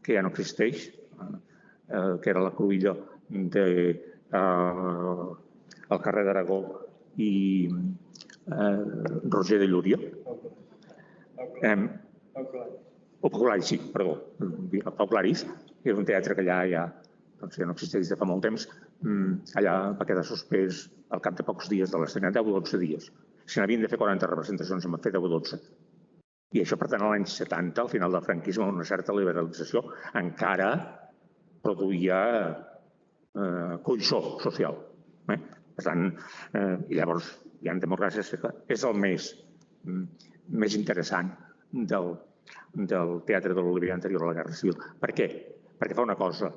que ja no existeix, que era la cruïlla al carrer d'Aragó i Roger de Llúria. O Pau Claris, sí, perdó. Pau Claris, que és un teatre que allà ja no existeix de fa molt temps, allà va quedar suspès al cap de pocs dies de l'estrena, 10 o 12 dies. Se n'havien de fer 40 representacions, en van fer 10 o 12. I això, per tant, a l'any 70, al final del franquisme, una certa liberalització, encara produïa coïssor social. Per tant, i llavors hi ha democràcies que és el més interessant del teatre de l'Oliver anterior a la Guerra Civil. Per què? Perquè fa una cosa.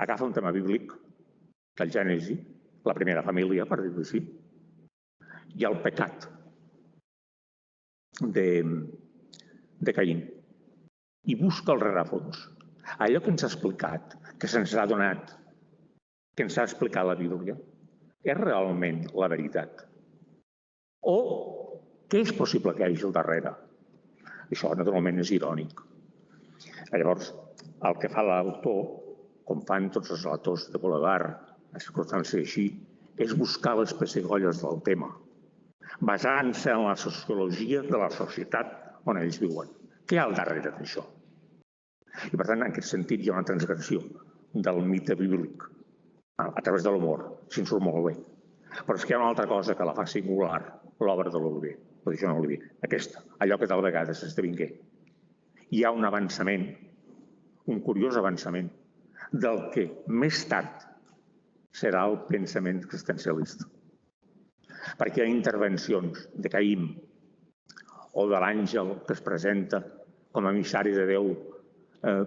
Agafa un tema bíblic, el Gènesi, la primera família, per dir-ho així, i el pecat de Caín. I busca el rerefons. Allò que ens ha explicat, que se'ns ha donat, que ens ha explicat la Bíblia, és realment la veritat? O què és possible que hi hagi al darrere? Això, naturalment, és irònic. Llavors, el que fa l'autor, com fan tots els autors de Boulevard, escoltant-se així, és buscar les pessigolles del tema, basant-se en la sociologia de la societat on ells viuen. Què hi ha al darrere d'això? I, per tant, en aquest sentit, hi ha una transgressió del mite bíblic a través de l'humor, si en surt molt bé. Però és que hi ha una altra cosa que la fa singular, l'obra de l'Oliver, de Joan Oliver, aquesta, allò que tal vegada s'esdevingué. Hi ha un avançament, un curiós avançament, del que més tard serà el pensament existencialista. Perquè hi ha intervencions de Caïm o de l'àngel que es presenta com a emissari de Déu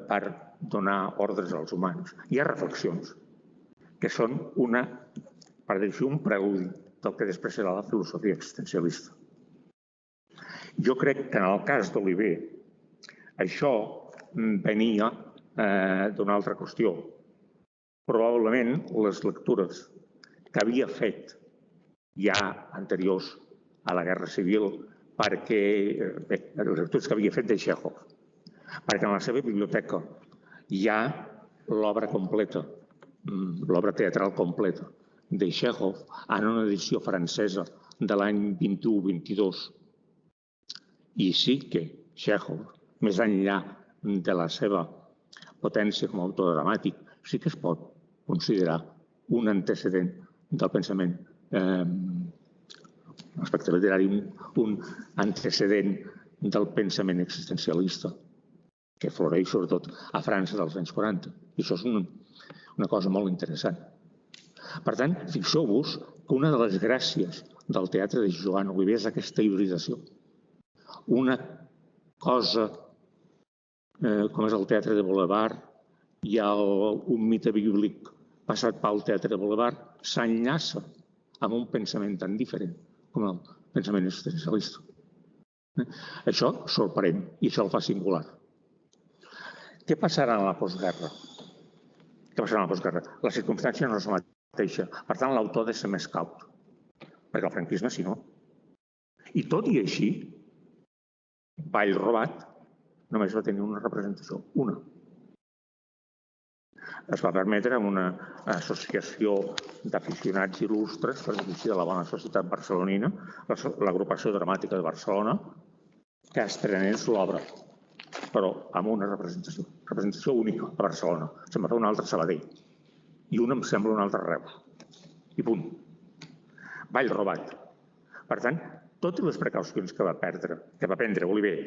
per donar ordres als humans. Hi ha reflexions que són per dir-ho, un preludi del que després serà la filosofia existencialista. Jo crec que en el cas d'Oliver això venia d'una altra qüestió. Probablement les lectures que havia fet ja anteriors a la Guerra Civil, les lectures que havia fet de Txékhov, perquè en la seva biblioteca hi ha l'obra completa, l'obra teatral completa de Txékhov en una edició francesa de l'any 21-22. I sí que Txékhov, més enllà de la seva potència com a autor dramàtic, sí que es pot considerar un antecedent del pensament aspecte literari, un antecedent del pensament existencialista que floreix sobretot a França dels anys 40. I això és una cosa molt interessant. Per tant, fixeu-vos que una de les gràcies del teatre de Joan Oliver és aquesta hibridació. Una cosa com és el teatre de Boulevard, hi ha un mite bíblic passat pel teatre de Boulevard, s'enllaça amb un pensament tan diferent com el pensament existencialista. Això sorprèn i això el fa singular. Què passarà en la postguerra? La circumstància no és la mateixa. Per tant, l'autor ha de ser més caut, perquè el franquisme, si no. I tot i així, Vallrobat només va tenir una representació, una. es va permetre una associació d'aficionats il·lustres per benefici de la bona societat barcelonina, l'Agrupació Dramàtica de Barcelona, que estrenés l'obra, però amb una representació única a Barcelona. Se'n va fer una altra a Sabadell i una em sembla una altra a Reus. I punt. Ball robat. Per tant, totes les precaucions que va prendre Oliver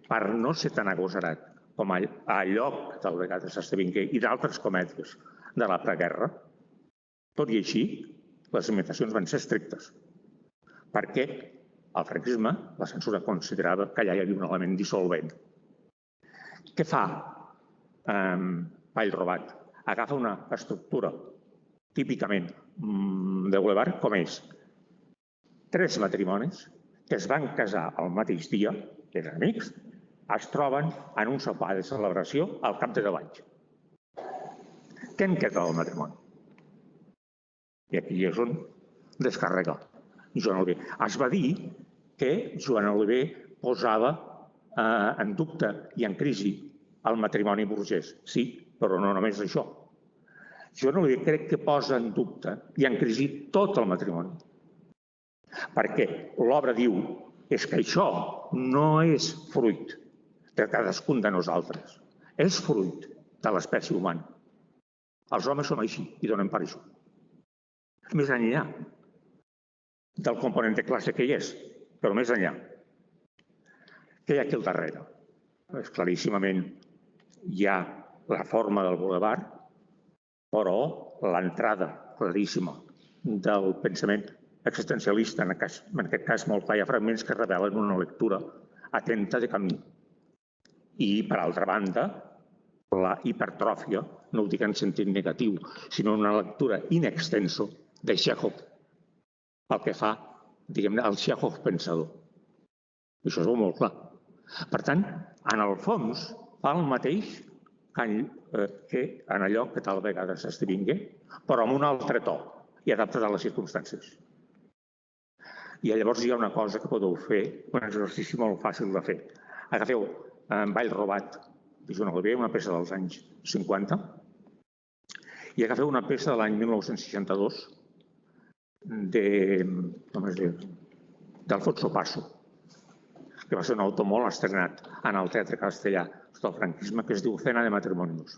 per no ser tan agosarat com allò que tal vegada s'esdevingué i d'altres comèdies de la preguerra, tot i així, les limitacions van ser estrictes, perquè al franquisme la censura considerava que allà hi havia un element dissolvent. Què fa Ball robat? Agafa una estructura típicament de boulevard com és 3 matrimonis que es van casar el mateix dia, eren amics, es troben en un sopar de celebració al cap de 10 anys. Què en queda del matrimoni? I aquí és on descarrega Joan Oliver. Es va dir que Joan Oliver posava en dubte i en crisi el matrimoni burgès. Sí, però no només això. Joan Oliver crec que posa en dubte i en crisi tot el matrimoni. Perquè l'obra diu és que això no és fruit de cadascun de nosaltres. És fruit de l'espècie humana. Els homes som així i donem per això. Més enllà del component de classe que hi és, però més enllà. Què hi ha aquí al darrere? Claríssimament hi ha la forma del boulevard, però l'entrada claríssima del pensament existencialista, en aquest cas molt clar, hi ha fragments que revelen una lectura atenta de Camí. I, per altra banda, la hipertròfia, no ho dic en sentit negatiu, sinó una lectura in extenso de Txékhov, el que fa, diguem-ne, el Txékhov pensador. I això es veu molt clar. Per tant, en el fons, fa el mateix que en allò que tal vegada s'esdevingué, però amb un altre to i adaptat a les circumstàncies. I llavors hi ha una cosa que podeu fer, un exercici molt fàcil de fer. Agafeu Ball robat de Joan Oliver, una peça dels anys 50, i agafeu una peça de l'any 1962 d'Alfonso Paso, que va ser un autor molt estrenat en el teatre castellà del franquisme, que es diu Cena de matrimonios.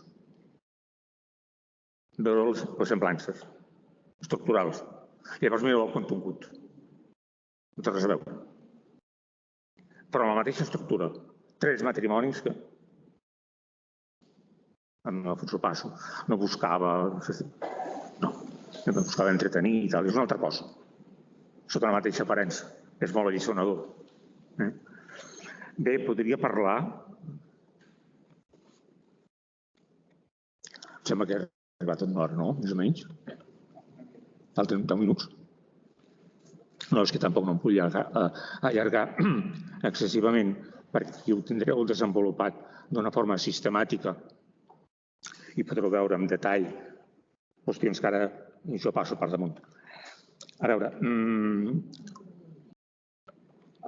Veureu les semblances estructurals. Llavors mireu el contingut. No té res a veure. Però amb la mateixa estructura. 3 matrimonis que amb Alfonso Paso no buscava entretenir i tal, és una altra cosa. Sota la mateixa aparença. És molt alliçonador. Bé, podria parlar... Sembla que ha arribat una hora, no? Més o menys. Falten 10 minuts. No, és que tampoc no em vull allargar excessivament, perquè ho tindreu desenvolupat d'una forma sistemàtica i podreu veure en detall qüestions que ara jo passo per damunt. A veure,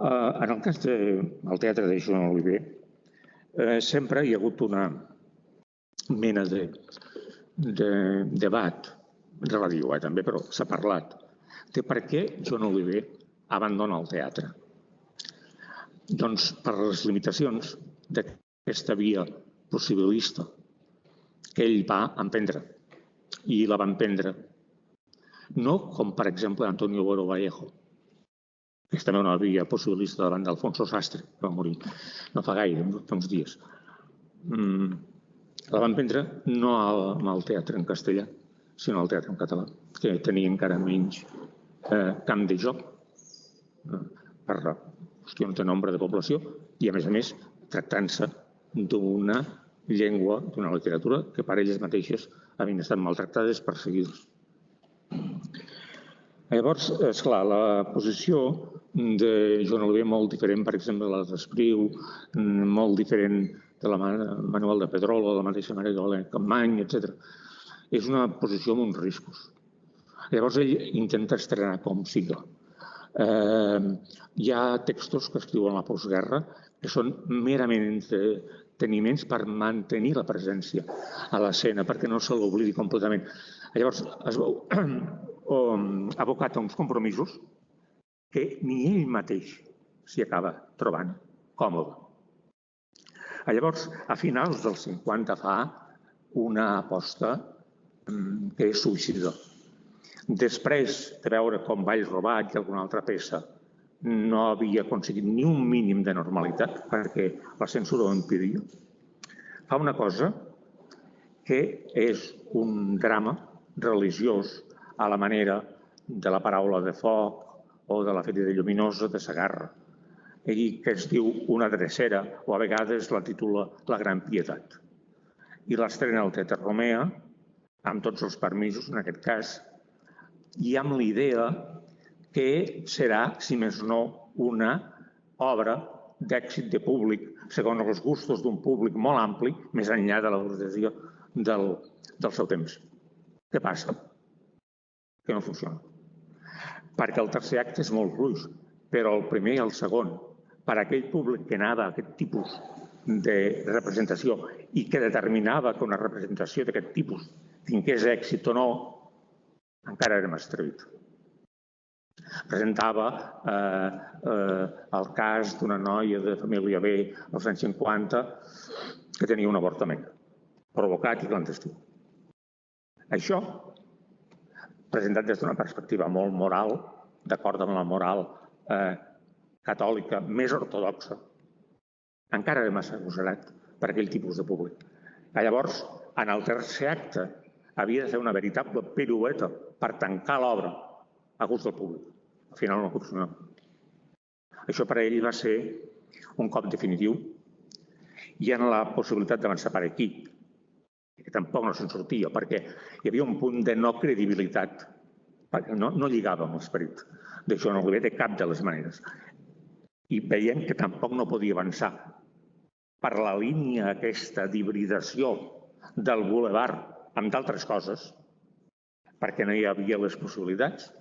en el cas del teatre de Joan Oliver, sempre hi ha hagut una mena de debat relatiu, també, però s'ha parlat de per què Joan Oliver abandona el teatre. Doncs per les limitacions d'aquesta via possibilista que ell va emprendre. I la va emprendre no com, per exemple, Antonio Boro Vallejo, que és també una via possibilista davant d'Alfonso Sastre, que va morir no fa gaire, fa uns dies. La va emprendre no al teatre en castellà, sinó al teatre en català, que tenia encara menys camp de joc per qüestions de nombre de població i, a més, tractant-se d'una llengua, d'una literatura que per elles mateixes havien estat maltractades, perseguides. Llavors, esclar, la posició de Joan Oliver molt diferent, per exemple, de la d'Espriu, molt diferent de la Manuel de Pedrolo, de la mateixa manera de Capmany, etc. És una posició amb uns riscos. Llavors, ell intenta estrenar com siga. Hi ha textos que escriuen la postguerra que són merament entreteniments per mantenir la presència a l'escena, perquè no se l'oblidi completament. Llavors, es veu abocat a uns compromisos que ni ell mateix s'hi acaba trobant còmode. Llavors, a finals dels 50 fa una aposta que és suïcida. Després de veure com Vall robat i alguna altra peça no havia aconseguit ni un mínim de normalitat perquè la censura ho impedia, fa una cosa que és un drama religiós a la manera de la paraula de foc o de la ferida lluminosa de Segarra, i que es diu Una drecera, o a vegades la titula La gran pietat. I l'estrena al Teatre Romea, amb tots els permisos en aquest cas, i amb l'idea que serà, si més no, una obra d'èxit de públic, segons els gustos d'un públic molt ampli, més enllà de la burgesia del seu temps. Què passa? Que no funciona. Perquè el tercer acte és molt fluix, però el primer i el segon, per a aquell públic que anava a aquest tipus de representació i que determinava que una representació d'aquest tipus tingués èxit o no, encara era més atrevit. Presentava el cas d'una noia de família B als anys 50 que tenia un avortament provocat i clandestí. Això, presentat des d'una perspectiva molt moral, d'acord amb la moral catòlica més ortodoxa, encara era massa agosarat per aquell tipus de públic. Llavors, en el tercer acte, havia de fer una veritable pirueta per tancar l'obra a gust del públic. Al final no funcionava. Això per a ell va ser un cop definitiu i en la possibilitat d'avançar per aquí, que tampoc no se'n sortia, perquè hi havia un punt de no credibilitat, perquè no lligava amb l'esperit d'això, no ho havia de cap de les maneres. I veiem que tampoc no podia avançar per la línia aquesta d'hibridació del bulevard amb d'altres coses, perquè no hi havia les possibilitats,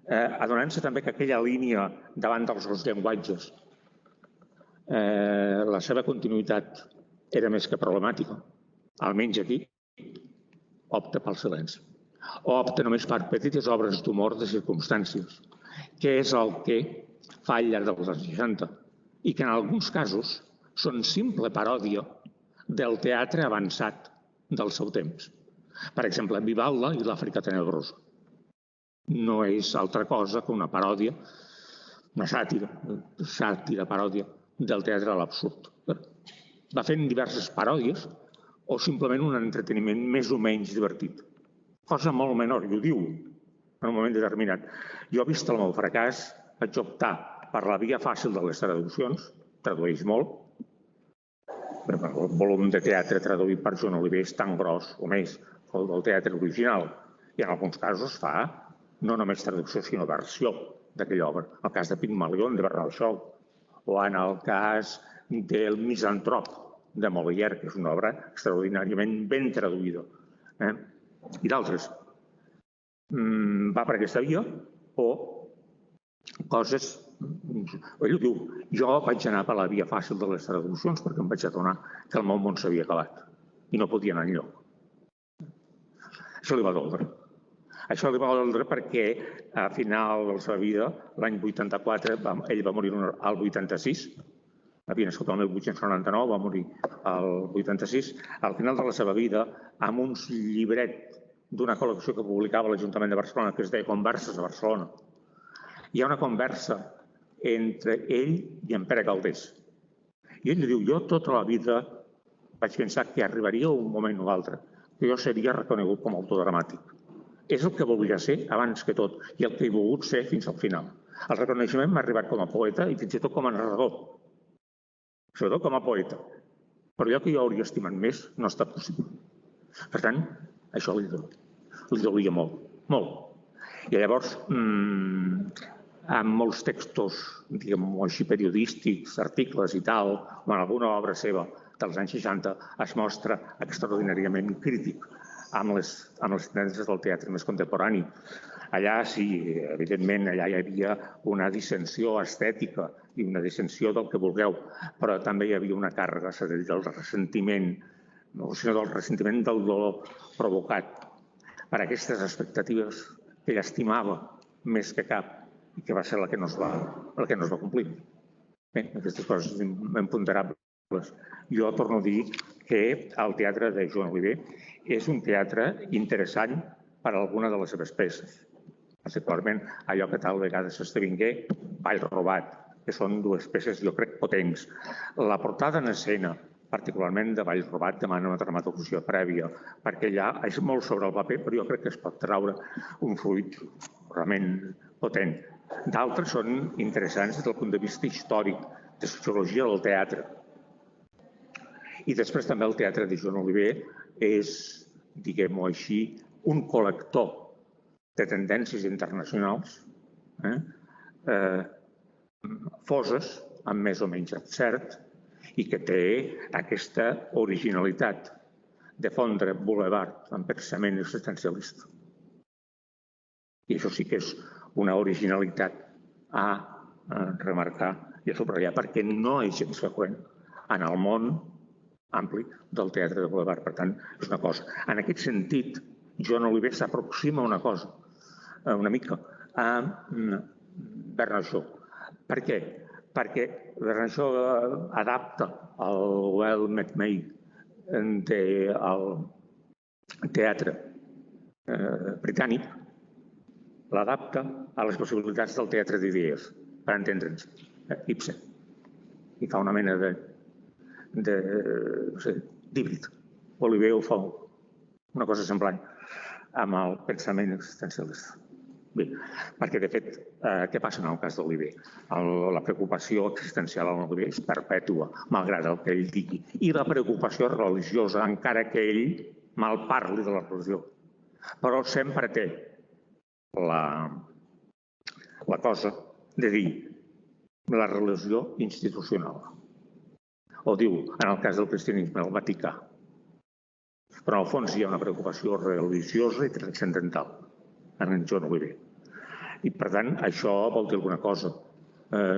adonant-se també que aquella línia davant dels dos llenguatges, la seva continuïtat era més que problemàtica, almenys aquí, opta pel silenci. O opta només per petites obres d'humor de circumstàncies, que és el que fa al llarg dels anys 60 i que en alguns casos són simple paròdia del teatre avançat del seu temps. Per exemple, Vivalda i l'Àfrica Tenebrosa. No és altra cosa que una paròdia, una sàtira, paròdia del teatre a l'absurd. Va fent diverses paròdies o simplement un entreteniment més o menys divertit. Cosa molt menor, i ho diu en un moment determinat. Jo, vist el meu fracàs, vaig optar per la via fàcil de les traduccions, tradueix molt, però el volum de teatre traduït per Joan Oliver és tan gros o més que el del teatre original, i en alguns casos fa no només traducció, sinó versió d'aquella obra. El cas de Pygmalion, de Bernard Shaw, o en el cas del Misantrop, de Molière, que és una obra extraordinàriament ben traduïda, i d'altres. Va per aquesta via, o coses... Ell ho diu, jo vaig anar per la via fàcil de les traduccions perquè em vaig adonar que el meu món s'havia acabat i no podia anar enlloc. Això li va doldre. Això li va doldre perquè a final de la seva vida, l'any 84, ell va morir al 86, havia nascut el 1899, va morir al 86, al final de la seva vida, amb un llibret d'una col·lecció que publicava l'Ajuntament de Barcelona, que es deia Converses a Barcelona. Hi ha una conversa entre ell i en Pere Calders. I ell li diu, jo tota la vida vaig pensar que arribaria un moment o altre, que jo seria reconegut com a autor dramàtic. És el que volia ser abans que tot i el que he volgut ser fins al final. El reconeixement m'ha arribat com a poeta i fins i tot com a narrador. Sobretot com a poeta. Però allò que jo hauria estimat més no ha estat possible. Per tant, això li dolia molt, molt. I llavors, amb molts textos, diguem-ho així, periodístics, articles i tal, o en alguna obra seva dels anys 60, es mostra extraordinàriament crític amb les tendències del teatre més contemporani. allà sí, evidentment, allà hi havia una dissensió estètica i una dissensió del que vulgueu, però també hi havia una càrrega, és a dir, del ressentiment, no, sinó del ressentiment del dolor provocat per aquestes expectatives que ell estimava més que cap i que va ser la que no es va complir. Bé, aquestes coses imponderables. Jo torno a dir que el teatre de Joan Oliver és un teatre interessant per a alguna de les seves peces. Particularment allò que tal vegada s'esdevingué, Ball robat, que són dues peces, jo crec, potents. La portada en escena, particularment de Ball robat, demana una dramaturgia prèvia, perquè allà és molt sobre el paper, però jo crec que es pot traure un fruit realment potent. D'altres són interessants des del punt de vista històric, de sociologia del teatre. I després també el teatre de Joan Oliver és, diguem-ho així, un col·lector de tendències internacionals, foses, amb més o menys encert, i que té aquesta originalitat de fondre Boulevard amb pensament existencialista. I això sí que és una originalitat a remarcar i a subratllar, perquè no és gens freqüent en el món ampli del teatre de Boulevard. Per tant, és una cosa. En aquest sentit, Joan Oliver s'aproxima una cosa, una mica, a Bernard Shaw. Per què? Perquè Bernard Shaw adapta el Well Met May del teatre britànic, l'adapta a les possibilitats del teatre d'idees, per entendre'ns, Ibsen. I fa una mena d'híbrid. Oliver ho fa una cosa semblant amb el pensament existencialista. Bé, perquè de fet, què passa en el cas d'Oliver? La preocupació existencial en Oliver és perpètua, malgrat el que ell digui. I la preocupació religiosa, encara que ell mal parli de la religió. Però sempre té la cosa de dir la religió institucional. O diu, en el cas del cristianisme, el Vaticà. Però en el fons hi ha una preocupació religiosa i transcendental en Joan Oliver. I per tant, això vol dir alguna cosa.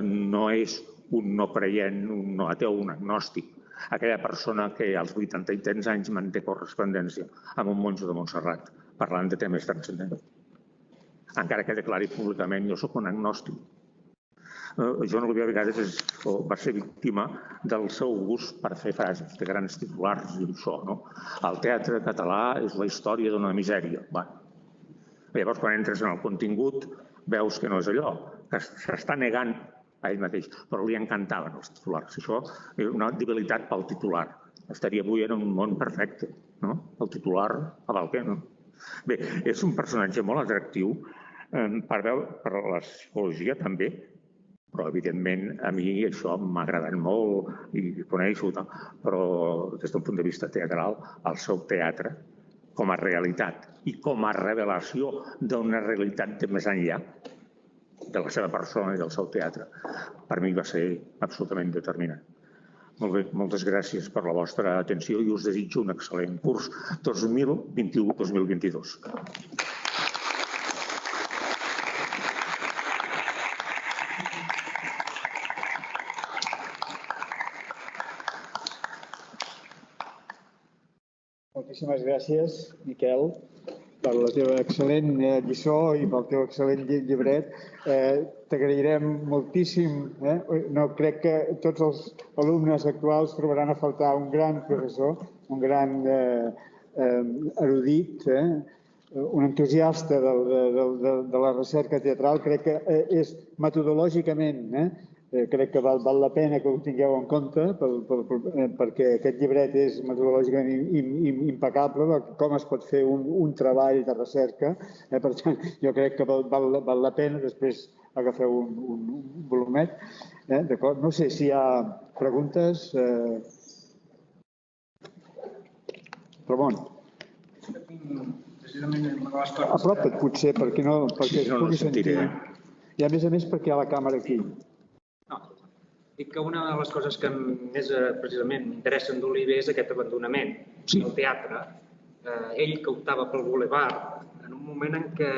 No és un no creient, un no ateu, un agnòstic. Aquella persona que als 80 i tants anys manté correspondència amb un monjo de Montserrat, parlant de temes transcendents. Encara que declari públicament, jo soc un agnòstic. Joan Oliver a vegades va ser víctima del seu gust per fer frases de grans titulars i això. El teatre català és la història d'una misèria. Llavors, quan entres en el contingut, veus que no és allò, que s'està negant a ell mateix, però li encantaven els titulars. Això és una debilitat pel titular. Estaria avui en un món perfecte, no? El titular a val què, no? Bé, és un personatge molt atractiu per la psicologia també, però evidentment a mi això m'ha agradat molt i coneixo, però des d'un punt de vista teatral, el seu teatre com a realitat i com a revelació d'una realitat de més enllà de la seva persona i del seu teatre, per mi va ser absolutament determinant. Molt bé, moltes gràcies per la vostra atenció i us desitjo un excel·lent curs 2021-2022. Moltíssimes gràcies, Miquel, per la teva excel·lent lliçó i pel teu excel·lent llibret. T'agrairem moltíssim. No crec que tots els alumnes actuals trobaran a faltar un gran professor, un gran erudit, un entusiasta de la recerca teatral. Crec que és metodològicament, crec que val la pena que ho tingueu en compte perquè aquest llibret és metodològicament impecable, com es pot fer un treball de recerca. Per tant, jo crec que val la pena, després agafeu un volumet. No sé si hi ha preguntes. Ramon. Apropa't, potser, perquè es pugui sentir. I a més perquè hi ha la càmera aquí. Dic que una de les coses que més precisament m'interessen d'Oliver és aquest abandonament del teatre. Ell que optava pel Boulevard en un moment en què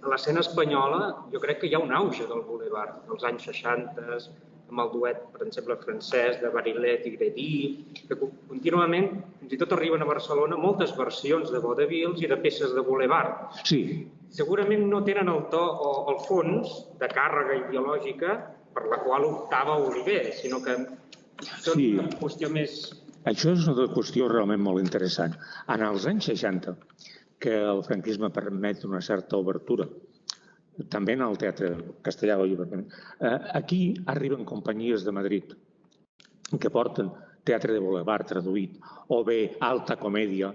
a l'escena espanyola jo crec que hi ha un auge del boulevard, dels anys 60, amb el duet, per exemple, francès de Barillet i Gredí, que contínuament, fins i tot arriben a Barcelona, moltes versions de vaudevilles i de peces de boulevard. Sí. Segurament no tenen el to o el fons de càrrega ideològica per la qual optava Oliver, sinó que són una qüestió més... Això és una qüestió realment molt interessant. En els anys 60, que el franquisme permet una certa obertura, també en el teatre castellà, aquí arriben companyies de Madrid que porten teatre de boulevard traduït o bé alta comèdia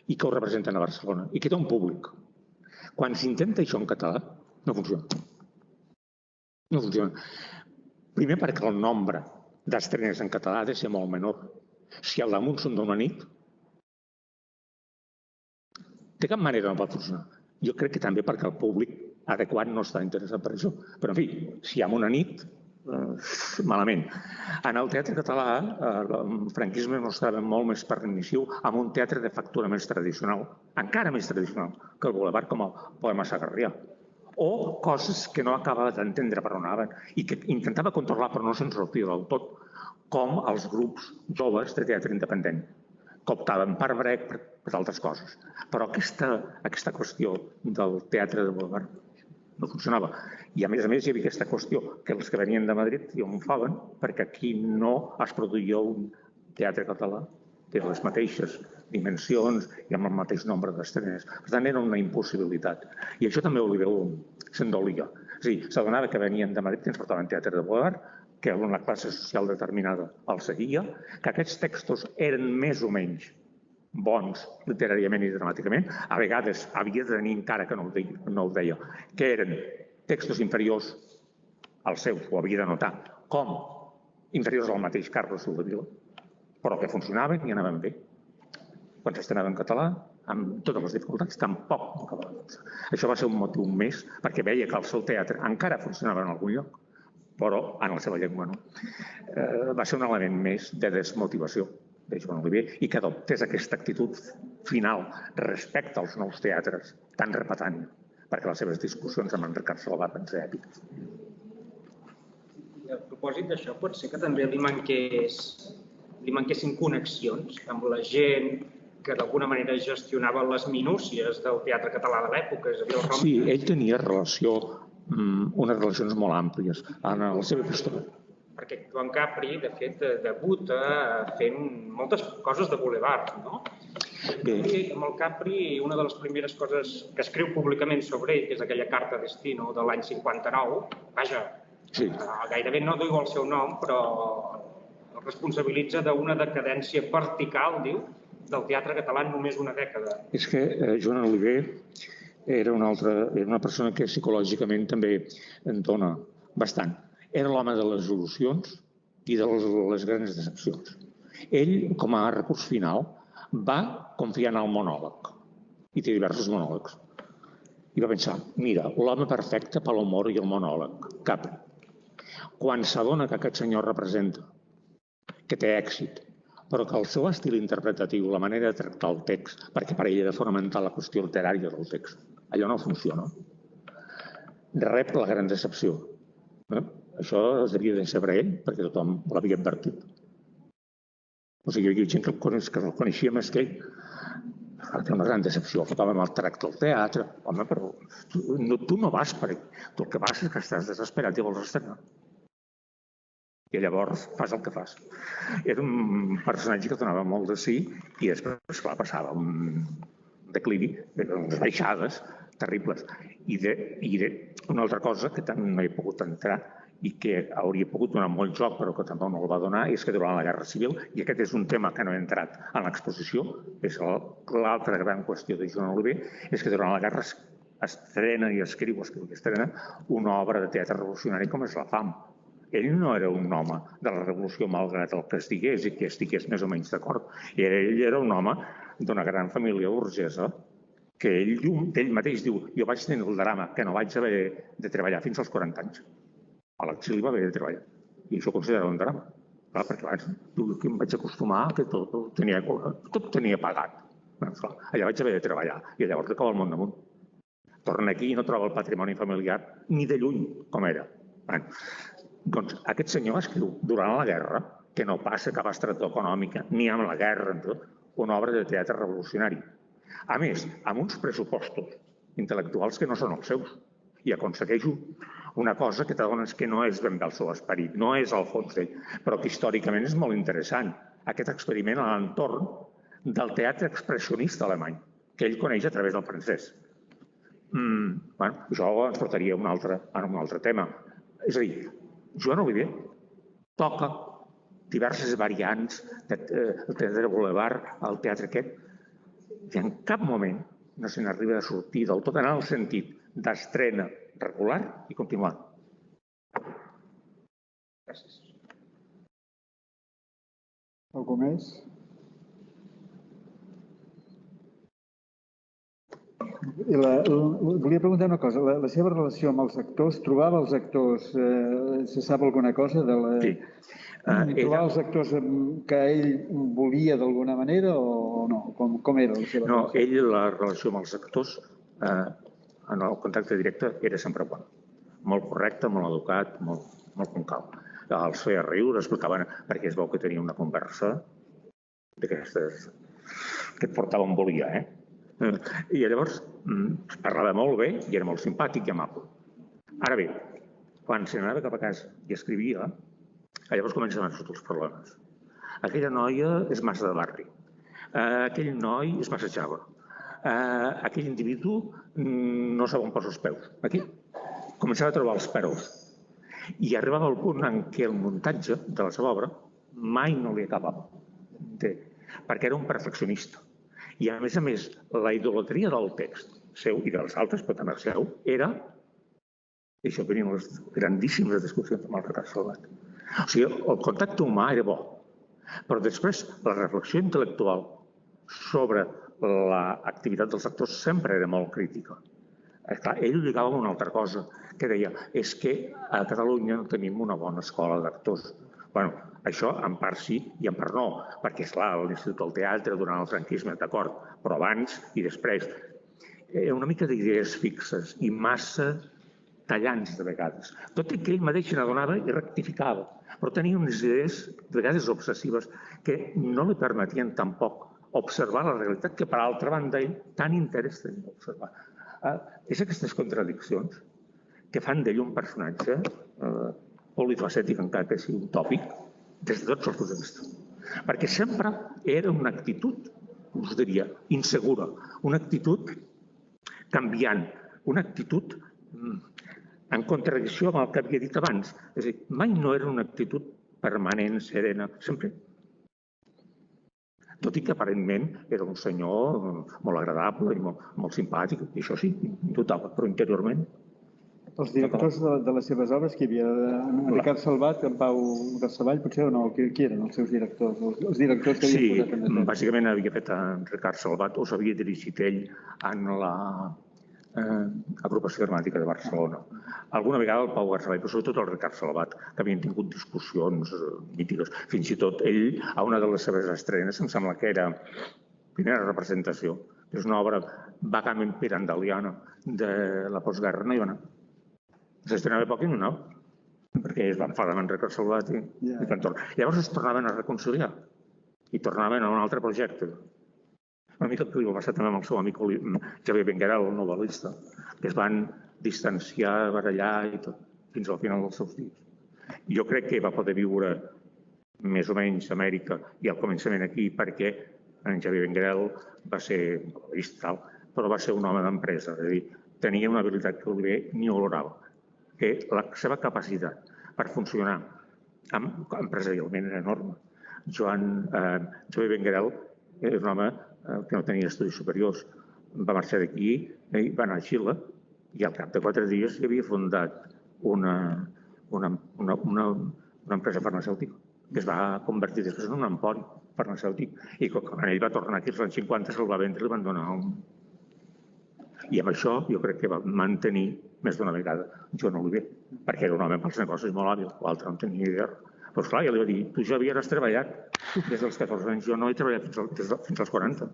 i que ho representen a Barcelona i que té un públic. Quan s'intenta això en català, no funciona. No funciona. Primer perquè el nombre d'estrenes en català ha de ser molt menor. Si al damunt són d'una nit, de cap manera no pot funcionar. Jo crec que també perquè el públic adequat no està interessat per això. Però, en fi, si hi ha una nit, malament. En el teatre català, el franquisme mostrava molt més permissiu amb un teatre de factura més tradicional, encara més tradicional que el boulevard, com el poema Sagarrià. O coses que no acabava d'entendre per on anaven i que intentava controlar però no se'n sortia del tot, com els grups joves de teatre independent, que optaven per brec, per altres coses. Però aquesta qüestió del teatre de boulevard no funcionava. I a més hi havia aquesta qüestió, que els que venien de Madrid triomfaven perquè aquí no es produïa un teatre català de les mateixes dimensions i amb el mateix nombre d'estrenes. Per tant, era una impossibilitat. I això també Oliver se'n dolia. És a dir, s'adonava que venien de Madrid, que ens portaven teatre de boulevard, que una classe social determinada el seguia, que aquests textos eren més o menys bons literàriament i dramàticament, a vegades havia de tenir, encara que no ho deia, que eren textos inferiors als seus, ho havia de notar, com inferiors al mateix Carles Soldevila, però que funcionaven i anaven bé. Quan s'estrenaven en català, amb totes les dificultats, tampoc acabaven. Això va ser un motiu més, perquè veia que el seu teatre encara funcionava en algun lloc, però en la seva llengua no. Va ser un element més de desmotivació de Joan Oliver i que adoptés aquesta actitud final respecte als nous teatres tan repetant, perquè les seves discussions amb Enric Carçola van ser èpiques. A propòsit d'això, pot ser que també li manquessin connexions amb la gent que d'alguna manera gestionava les minúcies del teatre català de l'època. Sí, ell tenia unes relacions molt àmplies en la seva postura. Perquè Joan Capri, de fet, debuta fent moltes coses de boulevard, no? I amb el Capri, una de les primeres coses que escriu públicament sobre ell, que és aquella carta destino de l'any 59, vaja, gairebé no diu el seu nom, però el responsabilitza d'una decadència vertical, diu, del teatre català en només una dècada. És que Joan Oliver era una persona que psicològicament també en dona bastant. Era l'home de les solucions i de les grans decepcions. Ell, com a recurs final, va confiar en el monòleg, i té diversos monòlegs. I va pensar, mira, l'home perfecte per l'humor i el monòleg, Capri. Quan s'adona que aquest senyor representa, que té èxit, però que el seu estil interpretatiu, la manera de tractar el text, perquè per ell era fonamental la qüestió literària del text, allò no funciona, rep la gran decepció. Això es devia de saber ell, perquè tothom l'havia advertit. O sigui, hi havia gent que el coneixia més que ell. Té una gran decepció, faltava amb el tracte al teatre. Home, però tu no vas per aquí. Tu el que vas és que estàs desesperat i vols estrenar. I llavors fas el que fas. Era un personatge que donava molt de sí i després, clar, passava un declivi, unes baixades terribles. I una altra cosa que també no he pogut entrar i que hauria pogut donar molt joc però que tampoc no el va donar és que durant la Guerra Civil, i aquest és un tema que no he entrat en l'exposició, és l'altra gran qüestió de Joan Oliver, és que durant la Guerra estrena i escriu una obra de teatre revolucionari com és La Fam. Ell no era un home de la revolució malgrat el que estigués i que estigués més o menys d'acord. Ell era un home d'una gran família burgesa que ell mateix diu, jo vaig tenir el drama que no vaig haver de treballar fins als 40 anys. A l'exili va haver de treballar. I això ho considerava un drama. Clar, perquè abans em vaig acostumar que tot tenia pagat. Allà vaig haver de treballar i llavors acaba el món damunt. torna aquí i no troba el patrimoni familiar ni de lluny com era. Doncs aquest senyor escriu durant la guerra, que no passa cap estretor econòmica, ni amb la guerra, una obra de teatre revolucionari. A més, amb uns pressupostos intel·lectuals que no són els seus. I aconsegueixo una cosa que t'adones que no és ben bé el seu esperit, no és el fons d'ell, però que històricament és molt interessant. Aquest experiment a l'entorn del teatre expressionista alemany, que ell coneix a través del francès. Això ens portaria a un altre tema. És a dir, Joan Oliver toca diverses variants del teatre Boulevard, el teatre aquest, i en cap moment no se n'arriba a sortir del tot en el sentit d'estrena regular i continuar. Gràcies. Algú més? Volia preguntar una cosa. La seva relació amb els actors, trobava els actors, se sap alguna cosa de la... Sí. Trobava els actors que ell volia d'alguna manera o no? Com era la seva relació? No, ell, la relació amb els actors, en el contacte directe, era sempre bon. Molt correcte, molt educat, molt com cal. Els feia riure, explicaven, perquè es veu que tenia una conversa d'aquestes que et portava on volia, I llavors parlava molt bé i era molt simpàtic i amable. Ara bé, quan se n'anava cap a casa i escrivia, llavors comencen a sortir els problemes. Aquella noia és massa de barri. Aquell noi és massa xava. Aquell individu no sap on posa els peus. Aquí començava a trobar els peros. I arribava al punt en què el muntatge de la seva obra mai no li acabava. Perquè era un perfeccionista. I a més, la idolatria del text seu i dels altres, però també el seu, era... I això venien les grandíssimes discussions amb el Ricard Salvat. O sigui, el contacte humà era bo, però després la reflexió intel·lectual sobre l'activitat dels actors sempre era molt crítica. Clar, ell ho lligava amb una altra cosa, que deia, és que a Catalunya no tenim una bona escola d'actors. Bé, això en part sí i en part no, perquè, esclar, l'Institut del Teatre durant el franquisme, d'acord, però abans i després. Una mica d'idees fixes i massa tallants de vegades. Tot i que ell mateix n'adonava i rectificava, però tenia unes idees de vegades obsessives que no li permetien tampoc observar la realitat que, per altra banda, ell tant interès tenia d'observar. És aquestes contradiccions que fan d'ell un personatge polifacètic, encara que sigui utòpic, des de tots els punts de vista. Perquè sempre era una actitud, us diria, insegura, una actitud canviant, una actitud en contradicció amb el que havia dit abans. És a dir, mai no era una actitud permanent, serena, sempre. Tot i que aparentment era un senyor molt agradable i molt simpàtic, i això sí, indubtable, però interiorment... Els directors de les seves obres, qui hi havia? Ricard Salvat, en Pau Gassavall, potser o no? Qui eren els seus directors? Els directors que havia posat en escena? Sí, bàsicament havia fet en Ricard Salvat, o s'havia dirigit ell en l'agrupació dramàtica de Barcelona. Alguna vegada el Pau Gassavall, però sobretot el Ricard Salvat, que havien tingut discussions mítiques. Fins i tot ell, a una de les seves estrenes, em sembla que era primera representació, és una obra vagament pirandaliana de la postguerra, no hi va anar. S'estrenava poc i no anava, perquè es van enfadar amb en Ricard Salvat i van tornar. Llavors es tornaven a reconciliar i tornaven a un altre projecte. Una mica el que li va passar també amb el seu amic Xavier Benguerel, el novel·lista, que es van distanciar, barallar i tot, fins al final dels seus dies. Jo crec que va poder viure més o menys a Amèrica i al començament aquí perquè en Xavier Benguerel va ser novel·lista, però va ser un home d'empresa, és a dir, tenia una habilitat que Oliver ni olorava, que la seva capacitat per funcionar empresarialment era enorme. Xavier Benguerel era un home que no tenia estudis superiors. Va marxar d'aquí i va anar a Xile i al cap de 4 dies havia fundat una empresa farmacèutica que es va convertir després en un empori farmacèutic i quan ell va tornar aquí als anys 50 se'l va vendre i li van donar un... I amb això jo crec que va mantenir més d'una vegada Joan Oliver, perquè era un home pels negocis molt hàbil, l'altre no tenia idea. Però esclar, ja li va dir, tu ja havies treballat des dels 14 anys, jo no he treballat fins als 40.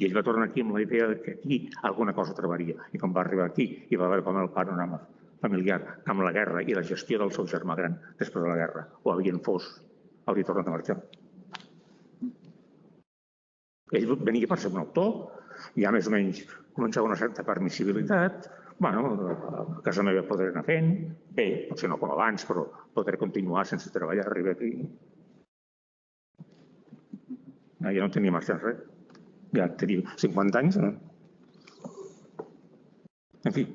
I ell va tornar aquí amb la idea que aquí alguna cosa trobaria. I quan va arribar aquí i va veure com el panorama familiar amb la guerra i la gestió del seu germà gran després de la guerra ho havien fos, hauria tornat a marxar. Ell venia per ser un autor, ja més o menys començava una certa permissibilitat. Bueno, a casa meva podré anar fent, bé, potser no com abans, però podré continuar sense treballar, arribar aquí. Ja no tenia marxat res. Ja tenia 50 anys. En fi,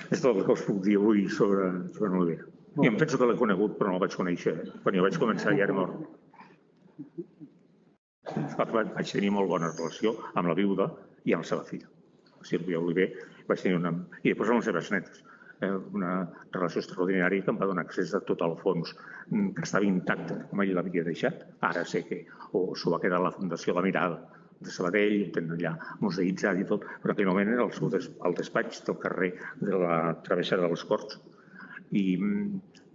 és tot el que us puc dir avui sobre Noguera. I em penso que l'he conegut, però no el vaig conèixer. Quan jo vaig començar ja era mort. Vaig tenir molt bona relació amb la viuda i amb la seva filla, Sílvia Oliver. Vaig tenir i després amb les seves netes. Una relació extraordinària que em va donar accés a tot el fons que estava intacte, com ell l'havia deixat. Ara sé que s'ho va quedar a la Fundació La Mirada de Sabadell, ho tenen allà museïtzat i tot, però en aquell moment era el despatx del carrer de la Travessera dels Corts. I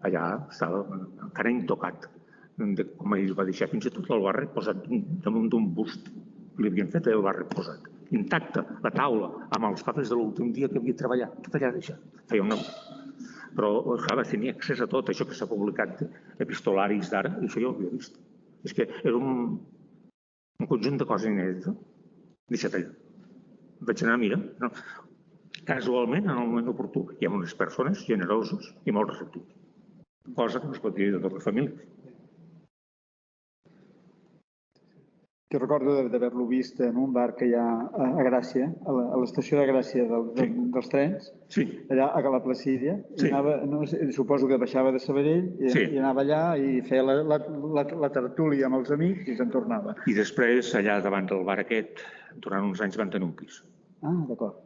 allà estava encara intocat, com ell va deixar, fins i tot el barret posat damunt d'un bust. Li havien fet el barret posat, intacte, la taula, amb els papers de l'últim dia que havia treballat, tot allà deixat. Feia una... Però va tenir accés a tot això que s'ha publicat, epistolaris d'ara, i això jo ho havia vist. És que era un conjunt de coses inèdites deixat allà. Vaig anar a mirar. Casualment, en el moment oportú, hi ha unes persones generoses i molt receptius. Cosa que no es pot dir de totes les famílies. Jo recordo d'haver-lo vist en un bar que hi ha a Gràcia, a l'estació de Gràcia dels trens, allà a la Placídia. Suposo que baixava de Sabadell i anava allà i feia la tertúlia amb els amics i se'n tornava. I després, allà davant del bar aquest, durant uns anys van tenir un pis. Ah, d'acord.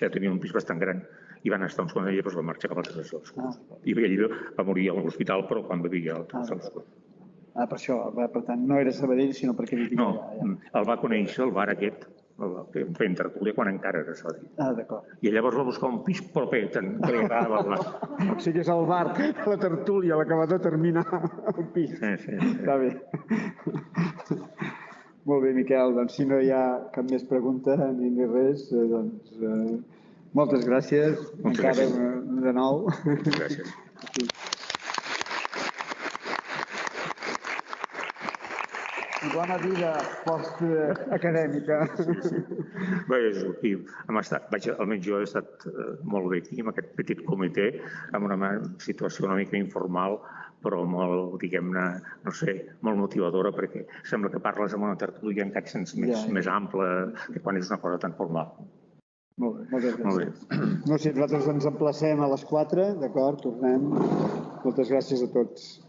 Ja tenien un pis bastant gran i van estar uns quants anys i després van marxar cap a l'Estació dels Corts. I ell va morir a l'hospital, però quan vivia a l'Estació dels Corts. Ah, per això, per tant, no era Sabadell, sinó perquè vivia allà. No, el va conèixer, el bar aquest, que em feien tertúlia quan encara era Sabadell. Ah, d'acord. I llavors va buscar un pis proper, que li agradava el bar. O sigui, és el bar, la tertúlia, la que va determinar el pis. Sí. Està bé. Molt bé, Miquel, doncs si no hi ha cap més pregunta ni res, doncs moltes gràcies. Encara de nou. Moltes gràcies. Bona vida post-acadèmica. Bé, almenys jo he estat molt bé aquí, amb aquest petit comitè, amb una situació una mica informal, però molt, diguem-ne, no sé, molt motivadora, perquè sembla que parles amb una tertúlia en aquest sens més ample que quan és una cosa tan formal. Molt bé, moltes gràcies. No sé, nosaltres ens emplacem a les 4, d'acord? Tornem. Moltes gràcies a tots.